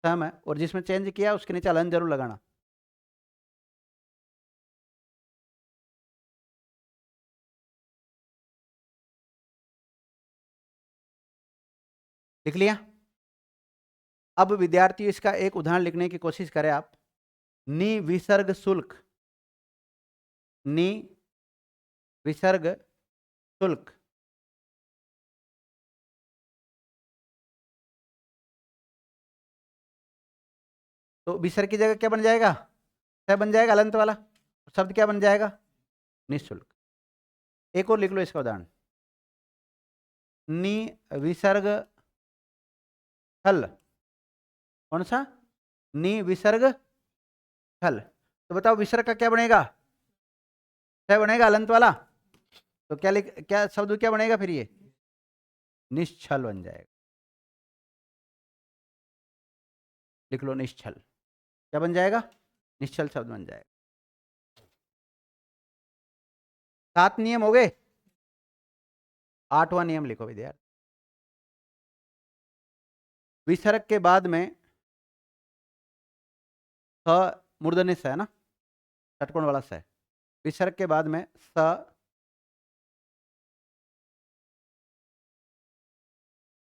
Speaker 1: स में, और जिसमें चेंज किया उसके नीचे हलंत जरूर लगाना। लिख लिया? अब विद्यार्थी इसका एक उदाहरण लिखने की कोशिश करें आप। नि विसर्ग शुल्क, नि विसर्ग शुल्क, तो विसर्ग की जगह क्या बन जाएगा? क्या बन जाएगा? हलंत वाला। शब्द क्या बन जाएगा? निःशुल्क। एक और लिख लो इसका उदाहरण, नि विसर्ग हल, कौन सा? नि विसर्ग हल। तो बताओ विसर्ग का क्या बनेगा? क्या बनेगा? हलंत वाला। तो क्या शब्द क्या बनेगा फिर? ये निश्चल बन जाएगा। लिख लो निश्चल। क्या बन जाएगा? निश्चल शब्द बन जाएगा। 7 नियम हो गए। 8वां नियम लिखो विद्यार्थी, विसर्ग के बाद में स मूर्धन्य स है ना, षटकोण वाला स, विसर्ग के बाद में स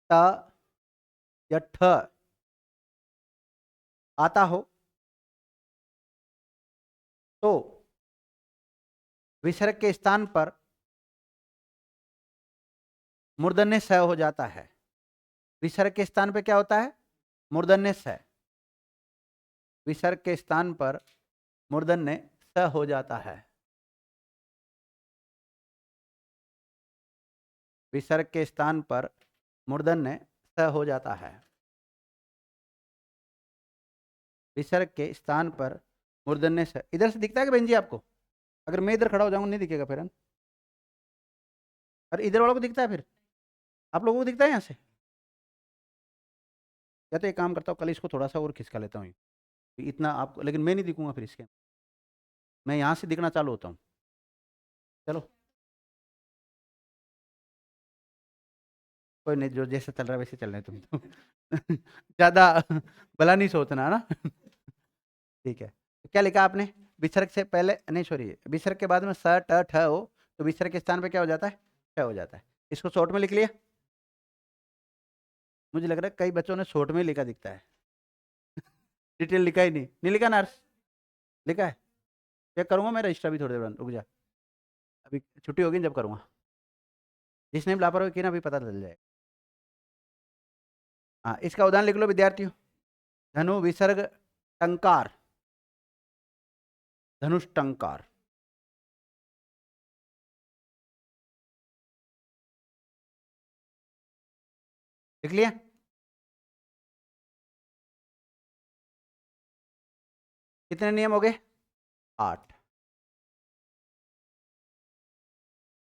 Speaker 1: ट या ठ आता हो, तो विसर्ग के स्थान पर मूर्धन्य स हो जाता है। विसर्ग के स्थान पर क्या होता है? मूर्धन्य स। विसर्ग के स्थान पर मूर्धन्य स हो जाता है। विसर्ग के स्थान पर मूर्धन्य स हो जाता है। विसर्ग के स्थान पर मूर्धन्य स। इधर से दिखता है कि बहन जी आपको? अगर मैं इधर खड़ा हो जाऊंगा नहीं दिखेगा फिर? और इधर वालों को दिखता है फिर? आप लोगों को दिखता है यहाँ से? या तो एक काम करता हूँ, कल इसको थोड़ा सा और खिसका लेता हूँ, इतना आपको, लेकिन मैं नहीं दिखूंगा फिर इसके, मैं यहाँ से दिखना चालू होता हूँ। चलो कोई नहीं, जो जैसे चल रहा है वैसे चल रहे तुम तो ज्यादा भला नहीं सोचना ना ठीक है। तो क्या लिखा आपने? विसर्ग से पहले, नहीं सॉरी, विसर्ग के बाद में स ट ठ हो तो विसर्ग के स्थान पे क्या हो जाता है? ठ हो जाता है। इसको शॉर्ट में लिख लिया? मुझे लग रहा है कई बच्चों ने शॉर्ट में लिखा दिखता है डिटेल लिखा ही नहीं, नहीं लिखा नर्स? लिखा है? चेक करूंगा मैं रजिस्टर भी थोड़ी देर बाद, रुक जा, अभी छुट्टी होगी जब करूंगा। जिसने भी लापरवाही की ना अभी पता चल जाएगा। हाँ, इसका उदाहरण लिख लो विद्यार्थियों। धनु विसर्ग टंकार, धनुष टंकार। लिख लिया? कितने नियम हो गए? 8।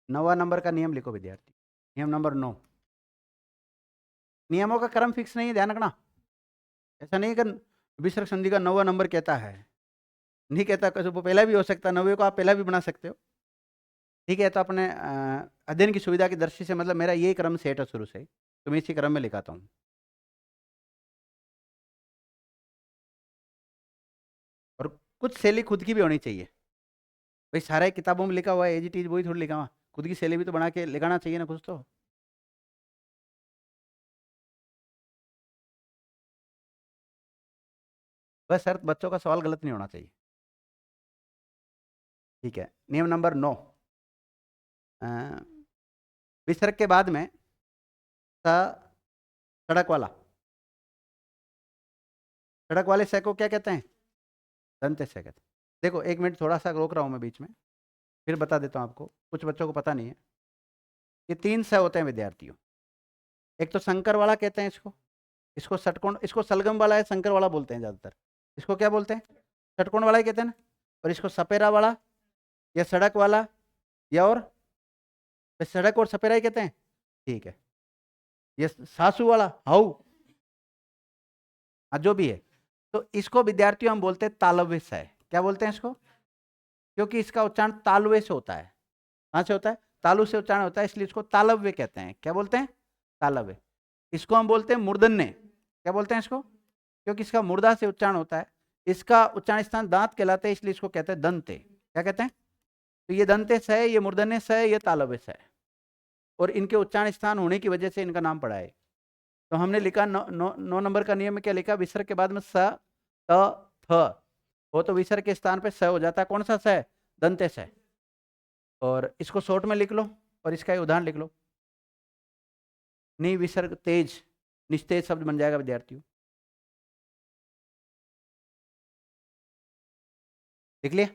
Speaker 1: 9वां नंबर का नियम लिखो विद्यार्थी, नियम नंबर 9। नियमों का क्रम फिक्स नहीं है, ध्यान रखना। ऐसा नहीं कि विसर्ग संधि का 9वां नंबर कहता है, नहीं कहता, वो पहला भी हो सकता है, 9वें को आप पहला भी बना सकते हो। ठीक है, तो अपने अध्ययन की सुविधा की दृष्टि से, मतलब मेरा ये क्रम सेट है शुरू से, तो मैं इसी क्रम में लिखाता हूँ। और कुछ शैली खुद की भी होनी चाहिए भाई, सारा एक किताबों में लिखा हुआ है एज इट इज वही थोड़ी लिखा हुआ, खुद की शैली भी तो बना के लिखाना चाहिए ना कुछ तो। बस शर्त बच्चों का सवाल गलत नहीं होना चाहिए। ठीक है, नियम नंबर 9। विसर्ग के बाद में सड़क वाला, सड़क वाले से को क्या कहते हैं? दंत्य से कहते हैं। देखो एक मिनट थोड़ा सा रोक रहा हूँ मैं बीच में, फिर बता देता हूँ आपको, कुछ बच्चों को पता नहीं है। ये 3 स होते हैं विद्यार्थियों। एक तो संकर वाला कहते हैं इसको, इसको षटकोण, इसको सलगम वाला है संकर वाला बोलते हैं ज्यादातर। इसको क्या बोलते हैं? षटकोण वाला ही कहते हैं ना। और इसको सपेरा वाला या सड़क वाला, या और सड़क और सपेरा ही कहते हैं। ठीक है, ये सासू वाला हाउ, हाँ जो भी है। तो इसको विद्यार्थियों हम बोलते हैं तालव्य स। क्या बोलते हैं इसको? क्योंकि इसका उच्चारण तालवे से होता है। कहाँ से होता है? तालु से उच्चारण होता है, इसलिए इसको तालव्य कहते हैं। क्या बोलते हैं? तालव्य। इसको हम बोलते हैं मूर्धन्य। क्या बोलते हैं इसको? क्योंकि इसका मुर्दा से उच्चारण होता है, इसका उच्चारण स्थान दांत कहलाते हैं, इसलिए इसको कहते हैं दंते। क्या कहते हैं? तो ये दंते स है, ये मूर्धन्य स है, ये तालव्य स है, और इनके उच्चारण स्थान होने की वजह से इनका नाम पड़ा है। तो हमने लिखा 9 नंबर का नियम में क्या लिखा? विसर्ग के बाद में स त थ हो तो विसर्ग के स्थान पे स हो जाता है। कौन सा स है? दंते स। और इसको शॉर्ट में लिख लो और इसका उदाहरण लिख लो। निविसर्ग तेज, निस्तेज शब्द बन जाएगा विद्यार्थियों। लिख लिया?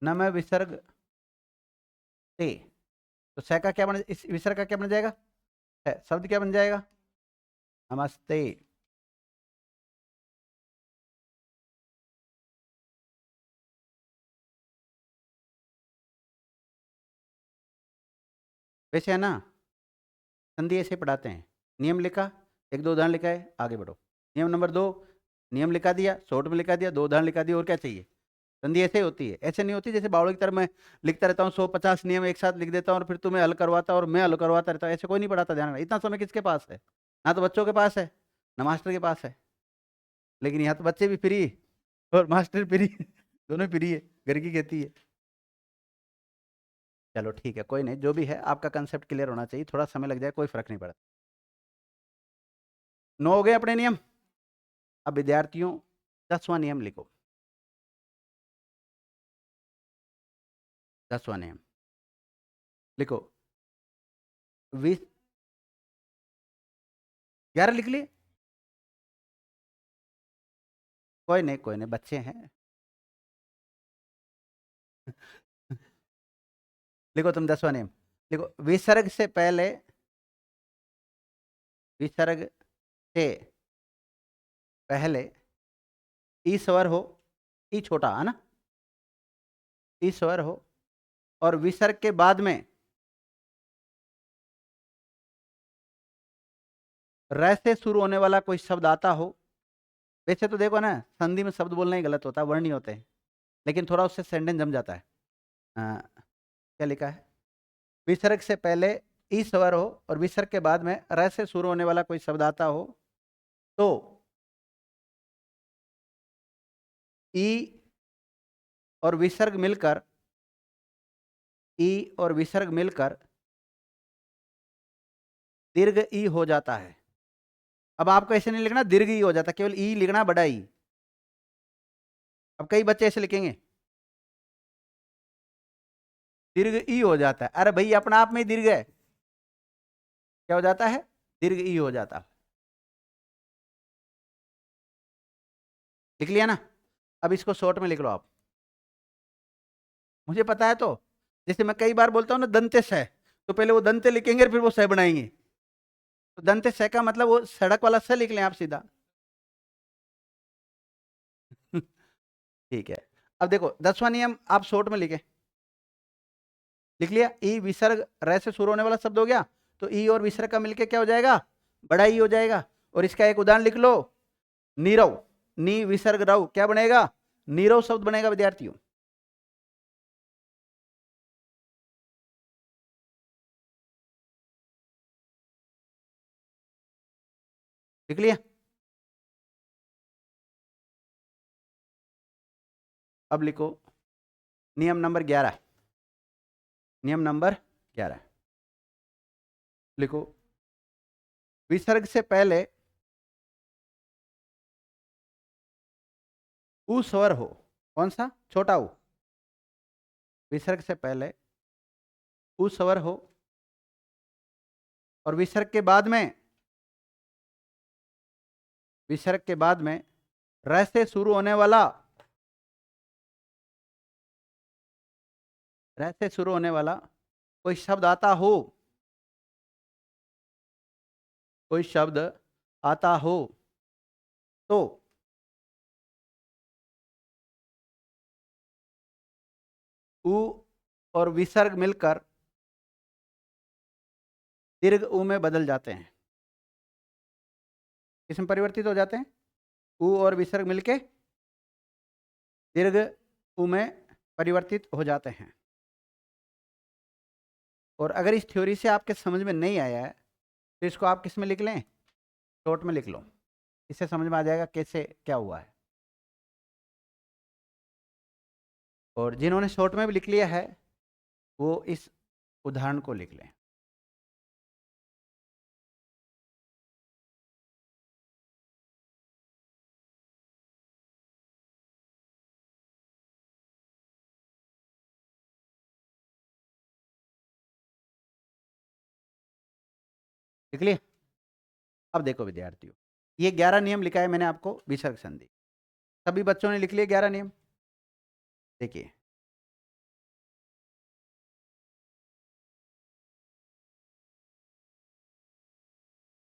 Speaker 1: न में विसर्ग ते, तो स का क्या बन, इस विसर्ग का क्या बन जाएगा? शब्द क्या बन जाएगा? नमस्ते। वैसे है ना, संधि ऐसे पढ़ाते हैं। नियम लिखा, एक दो उदाहरण लिखा है, आगे बढ़ो। नियम नंबर 2, नियम लिखा दिया, शॉर्ट में लिखा दिया, 2 उदाहरण लिखा दिया, और क्या चाहिए? संधि ऐसे होती है, ऐसे नहीं होती जैसे बावड़ों की तरह मैं लिखता रहता हूँ 150 नियम एक साथ लिख देता हूँ और फिर तुम्हें हल करवाता और मैं हल करवाता रहता हूँ। ऐसे कोई नहीं पढ़ाता, ध्यान रखना। इतना समय किसके पास है? ना तो बच्चों के पास है, ना मास्टर के पास है। लेकिन यहाँ तो बच्चे भी फ्री और मास्टर फ्री दोनों फ्री है, घर की खेती है। चलो ठीक है, कोई नहीं, जो भी है आपका कंसेप्ट क्लियर होना चाहिए, थोड़ा समय लग जाए कोई फर्क नहीं पड़ता। 9 हो गए अपने नियम। अब विद्यार्थियों 10वां नियम लिखो। 10वां नियम लिखो। 11 लिख लिए? कोई नहीं, बच्चे हैं। लिखो तुम 10वां नियम, लिखो विसर्ग से पहले, विसर्ग से पहले ई स्वर हो, ई छोटा है ना, ई स्वर हो, और विसर्ग के बाद में र से शुरू होने वाला कोई शब्द आता हो। वैसे तो देखो ना, संधि में शब्द बोलना ही गलत होता है, वर्ण नहीं होते हैं, लेकिन थोड़ा उससे सेंटेंस जम जाता है। क्या लिखा है, विसर्ग से पहले ई स्वर हो और विसर्ग के बाद में र से शुरू होने वाला कोई शब्द आता हो तो ई और विसर्ग मिलकर, ई और विसर्ग मिलकर दीर्घ ई हो जाता है। अब आपको ऐसे नहीं लिखना दीर्घ ई हो जाता, केवल ई लिखना, बड़ा ई। अब कई बच्चे ऐसे लिखेंगे दीर्घ ई हो जाता है, अरे भाई अपना आप में ही दीर्घ है, क्या हो जाता है, दीर्घ ई हो जाता है। लिख लिया ना, अब इसको शॉर्ट में लिख लो आप, मुझे पता है तो। जैसे मैं कई बार बोलता हूँ ना दंते सह, तो पहले वो दंते लिखेंगे फिर वो सह बनाएंगे, तो दंते सह का मतलब वो सड़क वाला सह लिख लें आप सीधा। ठीक है, अब देखो 10वां नियम आप शॉर्ट में लिखे, लिख लिया, ई विसर्ग र से शुरू होने वाला शब्द हो गया, तो ई और विसर्ग का मिलके क्या हो जाएगा, बड़ा ई हो जाएगा। और इसका एक उदाहरण लिख लो, नीरव, नी विसर्ग रव, क्या बनेगा, नीरव शब्द बनेगा विद्यार्थियों। लिख लिया, अब लिखो नियम नंबर 11, नियम नंबर 11 लिखो, विसर्ग से पहले उ स्वर हो, कौन सा, छोटा उ, विसर्ग से पहले उ स्वर हो और विसर्ग के बाद में, विसर्ग के बाद में र से शुरू होने वाला, र से शुरू होने वाला कोई शब्द आता हो, कोई शब्द आता हो तो उ और विसर्ग मिलकर दीर्घ उ में बदल जाते हैं। किसमें परिवर्तित हो जाते हैं, उ और विसर्ग मिलके दीर्घ उ में परिवर्तित हो जाते हैं। और अगर इस थ्योरी से आपके समझ में नहीं आया है तो इसको आप किस में लिख लें, शॉर्ट में लिख लो, इससे समझ में आ जाएगा कैसे क्या हुआ है। और जिन्होंने शॉर्ट में भी लिख लिया है वो इस उदाहरण को लिख लें। लिख लिया, अब देखो विद्यार्थियों, ये 11 नियम लिखा है मैंने आपको विसर्ग संधि, सभी बच्चों ने लिख लिए 11 नियम। देखिए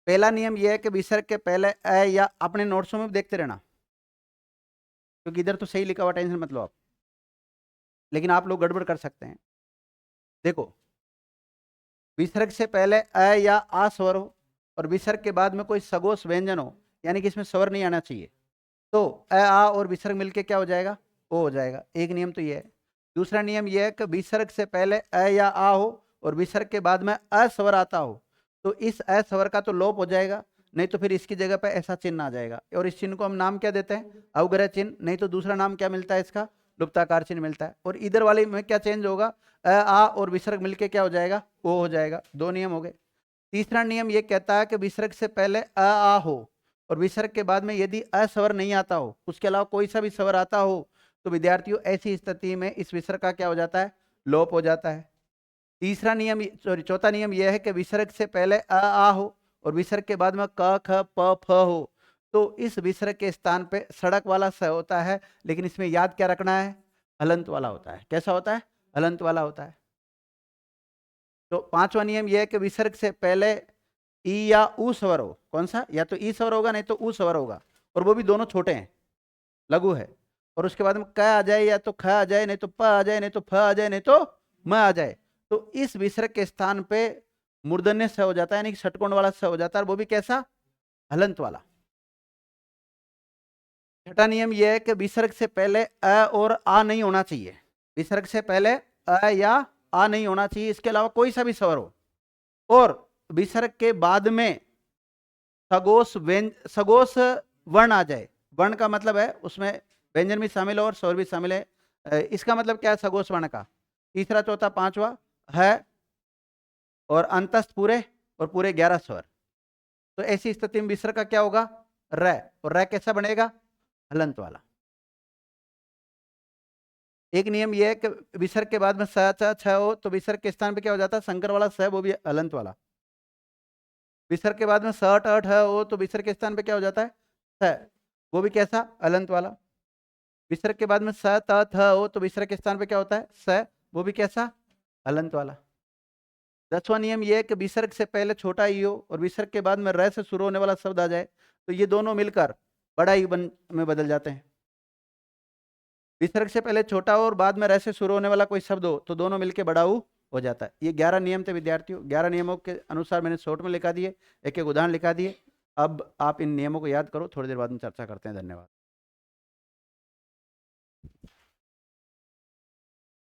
Speaker 1: पहला नियम यह है कि विसर्ग के पहले अ, या अपने नोट्सों में भी देखते रहना, क्योंकि इधर तो सही लिखा हुआ, टेंशन मत लो आप, लेकिन आप लोग गड़बड़ कर सकते हैं। देखो विसर्ग से पहले अ या आ स्वर हो और विसर्ग के बाद में कोई सगोश व्यंजन हो, यानी कि इसमें स्वर नहीं आना चाहिए, तो अ आ और विसर्ग मिलके क्या हो जाएगा, ओ हो जाएगा। एक नियम तो ये है। दूसरा नियम यह है कि विसर्ग से पहले अ या आ हो और विसर्ग के बाद में अ स्वर आता हो, तो इस अ स्वर का तो लोप हो जाएगा, नहीं तो फिर इसकी जगह पर ऐसा चिन्ह आ जाएगा, और इस चिन्ह को हम नाम क्या देते हैं, अवग्रह चिन्ह, नहीं तो दूसरा नाम क्या मिलता है इसका, लुप्ताकार चिन्ह मिलता है। और इधर वाले में क्या चेंज होगा, अ आ और विसर्ग मिलके क्या हो जाएगा, ओ हो जाएगा। दो नियम हो गए। तीसरा नियम ये कहता है कि विसर्ग से पहले अ आ हो और विसर्ग के बाद में यदि अस्वर नहीं आता हो, उसके अलावा कोई सा भी स्वर आता हो, तो विद्यार्थियों ऐसी स्थिति में इस विसर्ग का क्या हो जाता है, लोप हो जाता है। तीसरा नियम, सॉरी चौथा नियम यह है कि विसर्ग से पहले अ आ हो और विसर्ग के बाद में क ख प फ हो, तो इस विसर्ग के स्थान पे सड़क वाला स होता है, लेकिन इसमें याद क्या रखना है? हलंत वाला होता है। कैसा होता है? हलंत वाला होता है। तो पांचवा नियम यह है कि विसर्ग से पहले ई या ऊ स्वर हो। कौन सा? या तो ई स्वर होगा, नहीं तो ऊ स्वर होगा, और वो भी दोनों छोटे हैं, लघु है। और उसके बाद में क आ जाए, या तो ख आ जाए, नहीं तो प आ जाए, नहीं तो फ आ जाए, नहीं तो म आ जाए। तो इस विसर्ग के स्थान पे मूर्धन्य स हो जाता है, यानी कि षटकोण वाला स हो जाता है, वो भी कैसा? हलंत वाला। छठा नियम यह है कि विसर्ग से पहले अ और आ नहीं होना चाहिए। विसर्ग से पहले अ या आ नहीं होना चाहिए, इसके अलावा कोई सा भी स्वर हो। और विसर्ग के बाद में सगोष वर्ण आ जाए। वर्ण का मतलब है उसमें व्यंजन भी शामिल हो और स्वर भी शामिल है। इसका मतलब क्या है सगोष वर्ण का? तीसरा, चौथा, पांचवा है और अंतस्थ पूरे, और पूरे 11 स्वर। तो ऐसी स्थिति में विसर्ग का क्या होगा? र। और र कैसा बनेगा? हलंत वाला। एक नियम यह है कि विसर्ग के बाद में स च छ हो तो विसर्ग के स्थान पे क्या हो जाता है? संकर वाला स, वो भी हलंत वाला। विसर्ग के बाद में स ट ठ हो तो विसर्ग के स्थान पे क्या हो जाता है? स, वो भी कैसा? हलंत वाला। विसर्ग के बाद में स त थ हो तो विसर्ग के स्थान पे क्या होता है? स, वो भी कैसा? हलंत वाला। 10वां नियम यह है कि विसर्ग से पहले छोटा ई हो और विसर्ग के बाद में र से शुरू होने वाला शब्द आ जाए तो ये दोनों मिलकर बड़ा ई में बदल जाते हैं। विसर्ग से पहले छोटा हो और बाद में र से शुरू होने वाला कोई शब्द हो तो दोनों मिलकर बड़ा ऊ हो जाता है। ये 11 नियम थे विद्यार्थियों। 11 नियमों के अनुसार मैंने शॉर्ट में लिखा दिए, एक एक उदाहरण लिखा दिए। अब आप इन नियमों को याद करो, थोड़ी देर बाद में चर्चा करते हैं। धन्यवाद।